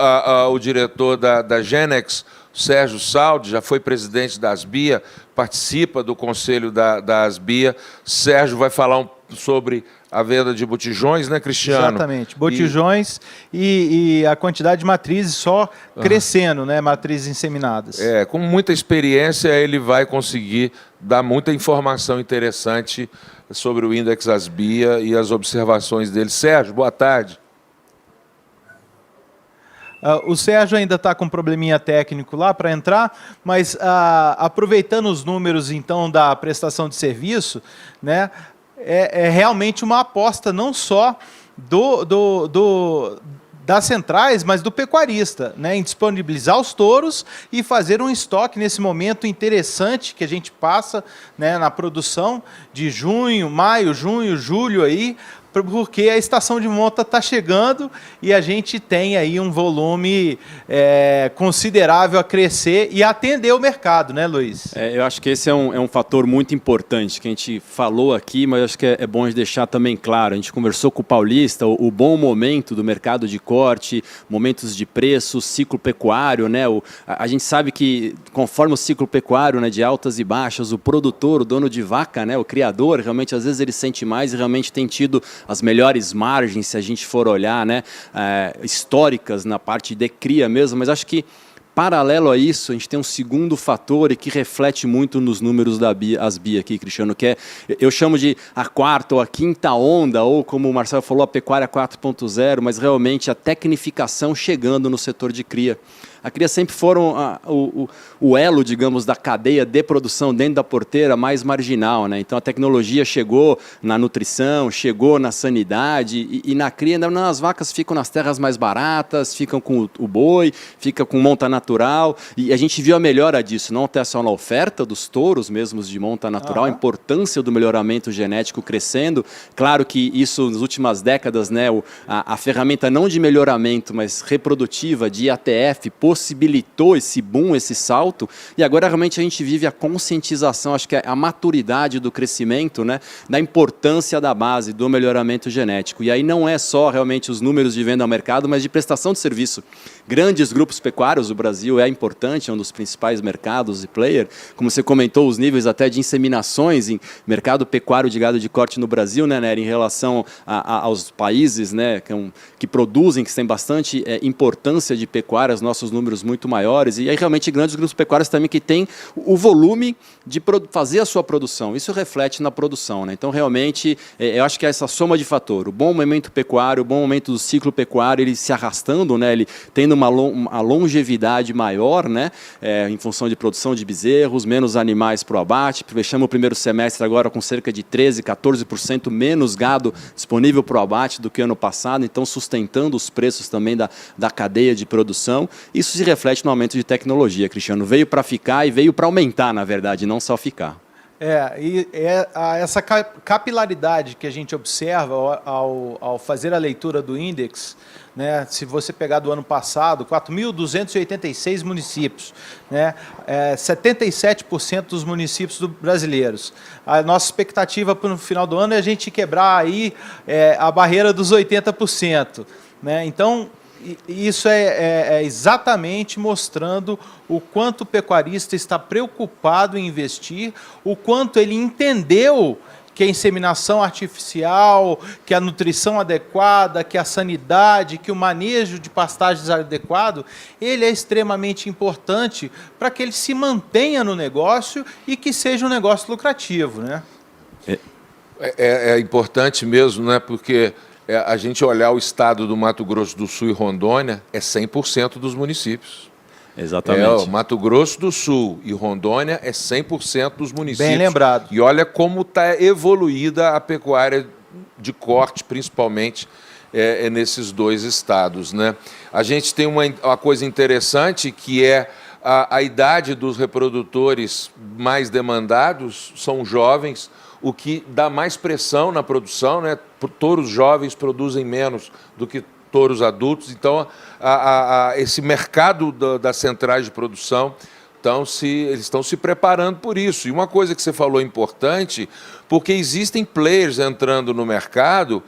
o diretor da Genex, Sérgio Saldi, já foi presidente da Asbia, participa do conselho da Asbia. Sérgio vai falar sobre a venda de botijões, né, Cristiano? Exatamente, botijões e a quantidade de matrizes só crescendo, né, matrizes inseminadas. Com muita experiência, ele vai conseguir dar muita informação interessante sobre o Index Asbia e as observações dele. Sérgio, boa tarde. O Sérgio ainda está com um probleminha técnico lá para entrar, mas aproveitando os números, então, da prestação de serviço, né, é realmente uma aposta não só das centrais, mas do pecuarista, né, em disponibilizar os touros e fazer um estoque nesse momento interessante que a gente passa, né, na produção de maio, junho, julho aí, porque a estação de monta está chegando e a gente tem aí um volume considerável a crescer e atender o mercado, né, Luiz? Eu acho que esse é um fator muito importante que a gente falou aqui, mas acho que é bom de deixar também claro. A gente conversou com o Paulista, o bom momento do mercado de corte, momentos de preço, ciclo pecuário, né? A gente sabe que conforme o ciclo pecuário, né, de altas e baixas, o produtor, o dono de vaca, né, o criador, realmente às vezes ele sente mais e realmente tem tido as melhores margens, se a gente for olhar, né, históricas na parte de cria mesmo, mas acho que paralelo a isso, a gente tem um segundo fator e que reflete muito nos números da Asbia aqui, Cristiano, que eu chamo de a quarta ou a quinta onda, ou como o Marcelo falou, a pecuária 4.0, mas realmente a tecnificação chegando no setor de cria. A cria sempre foram o elo, digamos, da cadeia de produção dentro da porteira mais marginal, né? Então a tecnologia chegou na nutrição, chegou na sanidade e na cria, as vacas ficam nas terras mais baratas, ficam com o boi, fica com monta natural, e a gente viu a melhora disso, não até só na oferta dos touros mesmos de monta natural, a importância do melhoramento genético crescendo. Claro que isso nas últimas décadas, né, a ferramenta não de melhoramento, mas reprodutiva de IATF possibilitou esse boom, esse salto, e agora realmente a gente vive a conscientização, acho que é a maturidade do crescimento, né, da importância da base, do melhoramento genético. E aí não é só realmente os números de venda ao mercado, mas de prestação de serviço. Grandes grupos pecuários, o Brasil é importante, é um dos principais mercados e player. Como você comentou, os níveis até de inseminações em mercado pecuário de gado de corte no Brasil, né, Nery, em relação aos países, né, que produzem, que têm bastante importância de pecuária, os nossos números muito maiores. E aí realmente grandes grupos pecuários também que têm o volume de fazer a sua produção. Isso reflete na produção, né? Então, realmente, eu acho que é essa soma de fator. O bom momento pecuário, o bom momento do ciclo pecuário, ele se arrastando, né, ele tendo uma longevidade maior, né, em função de produção de bezerros, menos animais para o abate. Fechamos o primeiro semestre agora com cerca de 13%, 14% menos gado disponível para o abate do que ano passado, então sustentando os preços também da cadeia de produção. Isso se reflete no aumento de tecnologia, Cristiano. Veio para ficar e veio para aumentar, na verdade, não só ficar. Essa capilaridade que a gente observa ao fazer a leitura do índice, né, se você pegar do ano passado, 4.286 municípios, né, 77% dos municípios brasileiros. A nossa expectativa para o final do ano é a gente quebrar aí a barreira dos 80%. Né? Então, isso é exatamente mostrando o quanto o pecuarista está preocupado em investir, o quanto ele entendeu que a inseminação artificial, que a nutrição adequada, que a sanidade, que o manejo de pastagens adequado, ele é extremamente importante para que ele se mantenha no negócio e que seja um negócio lucrativo. Né? É importante mesmo, né? Porque a gente olhar o estado do Mato Grosso do Sul e Rondônia, é 100% dos municípios. Exatamente. O Mato Grosso do Sul e Rondônia é 100% dos municípios. Bem lembrado. E olha como está evoluída a pecuária de corte, principalmente nesses dois estados. Né? A gente tem uma coisa interessante, que é a idade dos reprodutores mais demandados são jovens, o que dá mais pressão na produção, né? Touros jovens produzem menos do que touros adultos, então esse mercado das centrais de produção, eles estão se preparando por isso. E uma coisa que você falou importante, porque existem players entrando no mercado,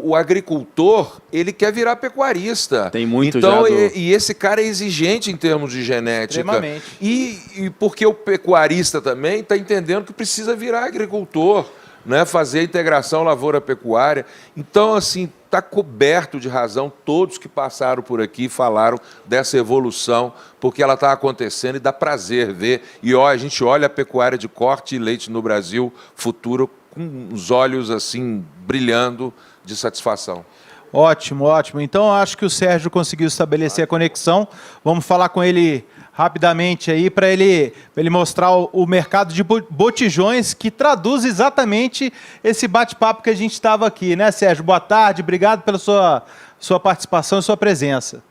o agricultor, ele quer virar pecuarista. Tem muito então, já e esse cara é exigente em termos de genética. Extremamente. E porque o pecuarista também está entendendo que precisa virar agricultor, né? Fazer a integração lavoura-pecuária. Então, assim, está coberto de razão. Todos que passaram por aqui falaram dessa evolução, porque ela está acontecendo e dá prazer ver. E a gente olha a pecuária de corte e leite no Brasil futuro com os olhos assim brilhando de satisfação. Ótimo, ótimo. Então, acho que o Sérgio conseguiu estabelecer a conexão. Vamos falar com ele rapidamente aí para ele mostrar o mercado de botijões, que traduz exatamente esse bate-papo que a gente estava aqui, né, Sérgio? Boa tarde, obrigado pela sua participação e sua presença.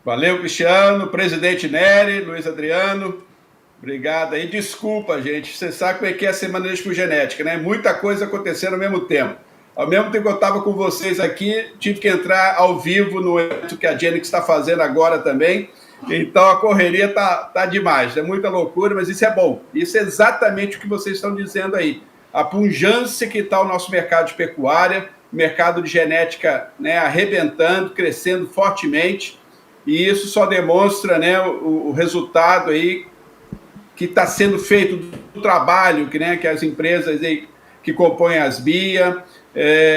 Valeu, Cristiano, presidente Nery, Luiz Adriano, obrigado aí. Desculpa, gente, você sabe como é que é a Semana de Genética, né? Muita coisa acontecendo ao mesmo tempo. Ao mesmo tempo que eu estava com vocês aqui, tive que entrar ao vivo no evento que a Genix está fazendo agora também. Então, a correria tá demais. É muita loucura, mas isso é bom. Isso é exatamente o que vocês estão dizendo aí. A pujança que está o nosso mercado de pecuária, mercado de genética, né, arrebentando, crescendo fortemente. E isso só demonstra, né, o resultado aí que está sendo feito do trabalho que as empresas aí que compõem as BIA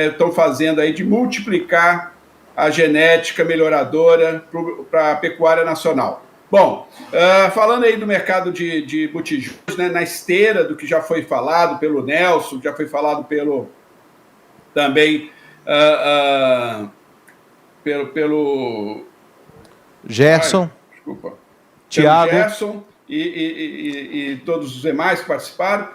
estão fazendo aí de multiplicar a genética melhoradora para a pecuária nacional. Bom, falando aí do mercado de botijões, né, na esteira do que já foi falado pelo Nelson, já foi falado também pelo Gerson, desculpa, Tiago, Gerson e todos os demais que participaram,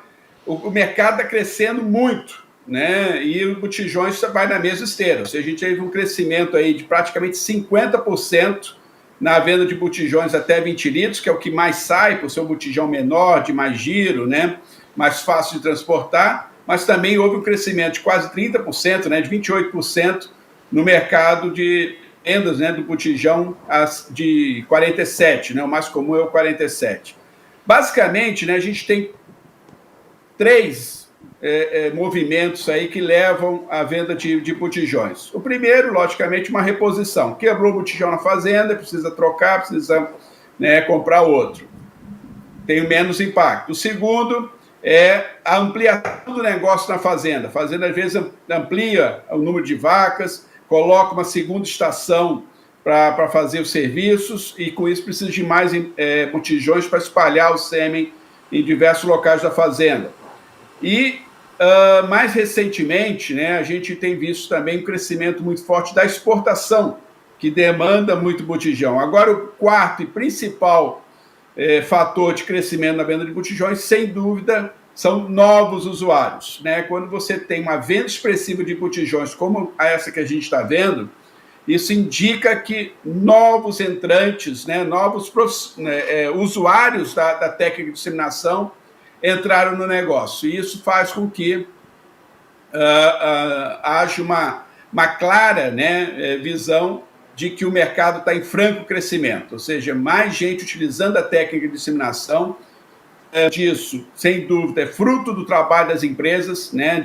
o mercado está crescendo muito, né? E o botijões vai na mesma esteira. Ou seja, a gente teve um crescimento aí de praticamente 50% na venda de botijões até 20 litros, que é o que mais sai, por ser um botijão menor, de mais giro, né? Mais fácil de transportar, mas também houve um crescimento de quase 30%, né? De 28% no mercado de vendas, né? Do botijão de 47, né? O mais comum é o 47. Basicamente, né? A gente tem três movimentos aí que levam à venda de botijões. O primeiro, logicamente, uma reposição. Quebrou o botijão na fazenda, precisa trocar, precisa, né, comprar outro. Tem menos impacto. O segundo é a ampliação do negócio na fazenda. A fazenda, às vezes, amplia o número de vacas, coloca uma segunda estação para fazer os serviços e, com isso, precisa de mais botijões para espalhar o sêmen em diversos locais da fazenda. E, mais recentemente, né, a gente tem visto também um crescimento muito forte da exportação, que demanda muito botijão. Agora, o quarto e principal fator de crescimento na venda de botijões, sem dúvida, são novos usuários, né? Quando você tem uma venda expressiva de botijões, como essa que a gente está vendo, isso indica que novos entrantes, né, novos usuários da técnica de disseminação entraram no negócio. E isso faz com que haja uma clara, né, visão de que o mercado está em franco crescimento, ou seja, mais gente utilizando a técnica de disseminação. Disso, sem dúvida, é fruto do trabalho das empresas, né,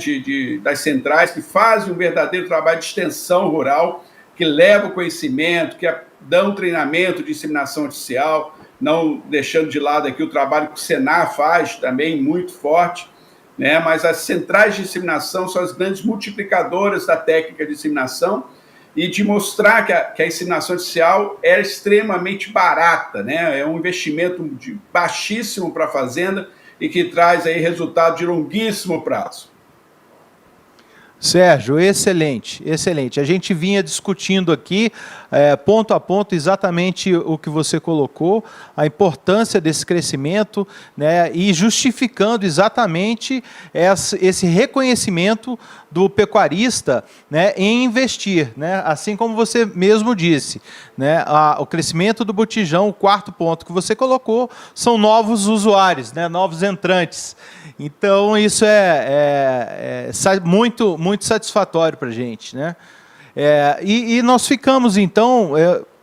das centrais, que fazem um verdadeiro trabalho de extensão rural, que leva o conhecimento, que dão treinamento de disseminação artificial, não deixando de lado aqui o trabalho que o Senar faz, também muito forte, né, mas as centrais de disseminação são as grandes multiplicadoras da técnica de disseminação, e de mostrar que a inseminação artificial é extremamente barata, né? É um investimento baixíssimo para a fazenda e que traz aí resultado de longuíssimo prazo. Sérgio, excelente, excelente. A gente vinha discutindo aqui, ponto a ponto, exatamente o que você colocou, a importância desse crescimento, né, e justificando exatamente esse reconhecimento do pecuarista, né, em investir, né, assim como você mesmo disse, né, o crescimento do botijão, o quarto ponto que você colocou, são novos usuários, né, novos entrantes. Então, isso é muito, muito satisfatório para a gente, né? E nós ficamos, então,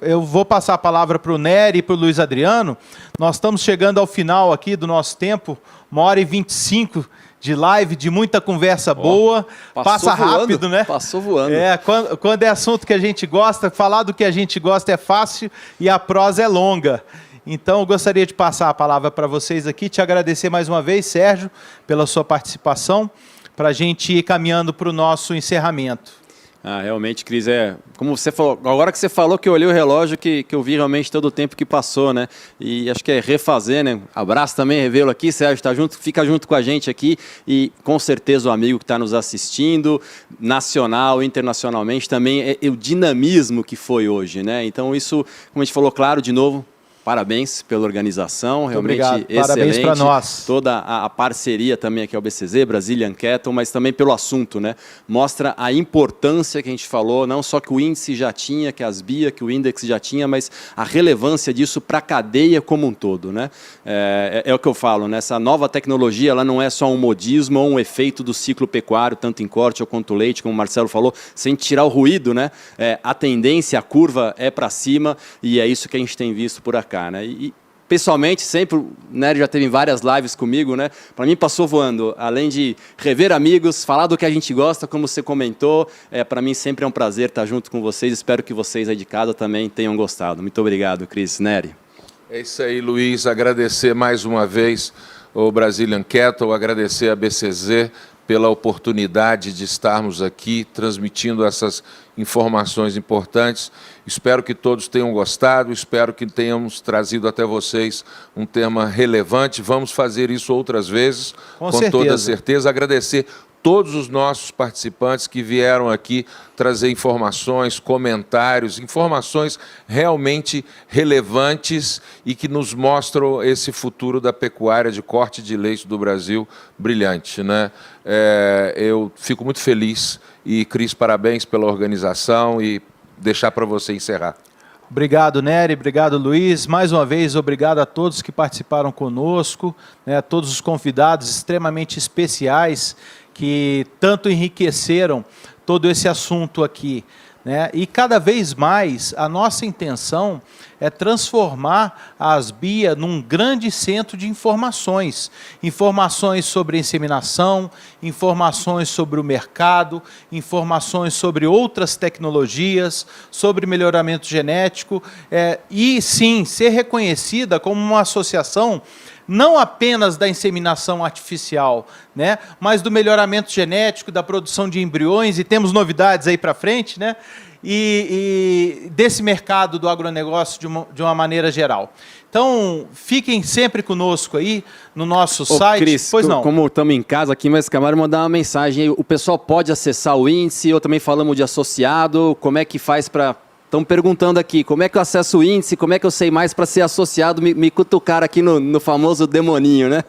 eu vou passar a palavra para o Nery e para o Luiz Adriano. Nós estamos chegando ao final aqui do nosso tempo, 1h25 de live, de muita conversa boa. Passa rápido, né? Passou voando. Quando é assunto que a gente gosta, falar do que a gente gosta é fácil e a prosa é longa. Então, eu gostaria de passar a palavra para vocês aqui, te agradecer mais uma vez, Sérgio, pela sua participação, para a gente ir caminhando para o nosso encerramento. Realmente, Cris, como você falou, agora que você falou que eu olhei o relógio, que eu vi realmente todo o tempo que passou, né? E acho que é refazer, né? Abraço também, revê-lo aqui, Sérgio, fica junto com a gente aqui e com certeza o amigo que está nos assistindo, nacional, internacionalmente, também é o dinamismo que foi hoje, né? Então isso, como a gente falou, claro, de novo, parabéns pela organização, muito realmente obrigado. Excelente. Parabéns para nós. Toda a parceria também aqui ao BCZ, Brazilian Cattle, mas também pelo assunto, né? Mostra a importância que a gente falou, não só que o índice já tinha, que as BIA, que o índice já tinha, mas a relevância disso para a cadeia como um todo, né? É o que eu falo, né? Essa nova tecnologia, ela não é só um modismo ou um efeito do ciclo pecuário, tanto em corte ou quanto leite, como o Marcelo falou, sem tirar o ruído, né? A tendência, a curva é para cima e é isso que a gente tem visto por acá. Né? E pessoalmente, sempre, o Nery já teve várias lives comigo, né? Para mim passou voando, além de rever amigos, falar do que a gente gosta, como você comentou, para mim sempre é um prazer estar junto com vocês, espero que vocês aí de casa também tenham gostado. Muito obrigado, Cris. Nery. É isso aí, Luiz, agradecer mais uma vez o Brazilian Cattle, agradecer a BCZ pela oportunidade de estarmos aqui transmitindo essas informações importantes. Espero que todos tenham gostado, espero que tenhamos trazido até vocês um tema relevante. Vamos fazer isso outras vezes, com toda certeza. Agradecer todos os nossos participantes que vieram aqui trazer informações, comentários, informações realmente relevantes e que nos mostram esse futuro da pecuária de corte de leite do Brasil brilhante, né? Eu fico muito feliz e, Cris, parabéns pela organização e deixar para você encerrar. Obrigado, Nery, obrigado, Luiz. Mais uma vez, obrigado a todos que participaram conosco, né, a todos os convidados extremamente especiais que tanto enriqueceram todo esse assunto aqui, né? E cada vez mais a nossa intenção é transformar a Asbia num grande centro de informações. Informações sobre inseminação, informações sobre o mercado, informações sobre outras tecnologias, sobre melhoramento genético, e sim, ser reconhecida como uma associação não apenas da inseminação artificial, né, mas do melhoramento genético, da produção de embriões, e temos novidades aí para frente, né, e desse mercado do agronegócio de uma maneira geral. Então, fiquem sempre conosco aí no nosso site. Cris, como estamos em casa aqui, mas Camargo mandar uma mensagem aí. O pessoal pode acessar o índice, ou também falamos de associado, como é que faz para Estão perguntando aqui, como é que eu acesso o índice, como é que eu sei mais para ser associado, me cutucar aqui no famoso demoninho, né?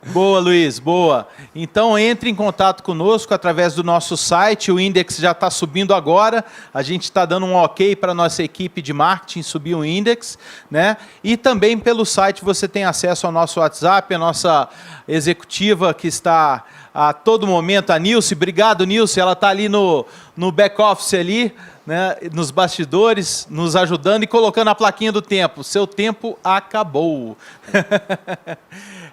Boa, Luiz, boa. Então, entre em contato conosco através do nosso site, o índice já está subindo agora, a gente está dando um ok para a nossa equipe de marketing subir o índice, né? E também pelo site você tem acesso ao nosso WhatsApp, a nossa executiva que está a todo momento, a Nilce, obrigado Nilce, ela está ali no back-office ali, né, nos bastidores, nos ajudando e colocando a plaquinha do tempo. Seu tempo acabou.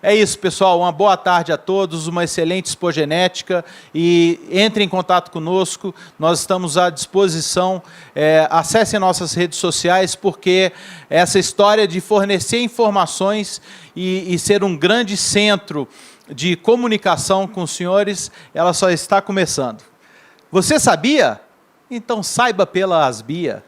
É isso, pessoal. Uma boa tarde a todos, uma excelente expogenética e entre em contato conosco. Nós estamos à disposição. Acessem nossas redes sociais, porque essa história de fornecer informações e ser um grande centro de comunicação com os senhores, ela só está começando. Você sabia? Então saiba pela Asbia.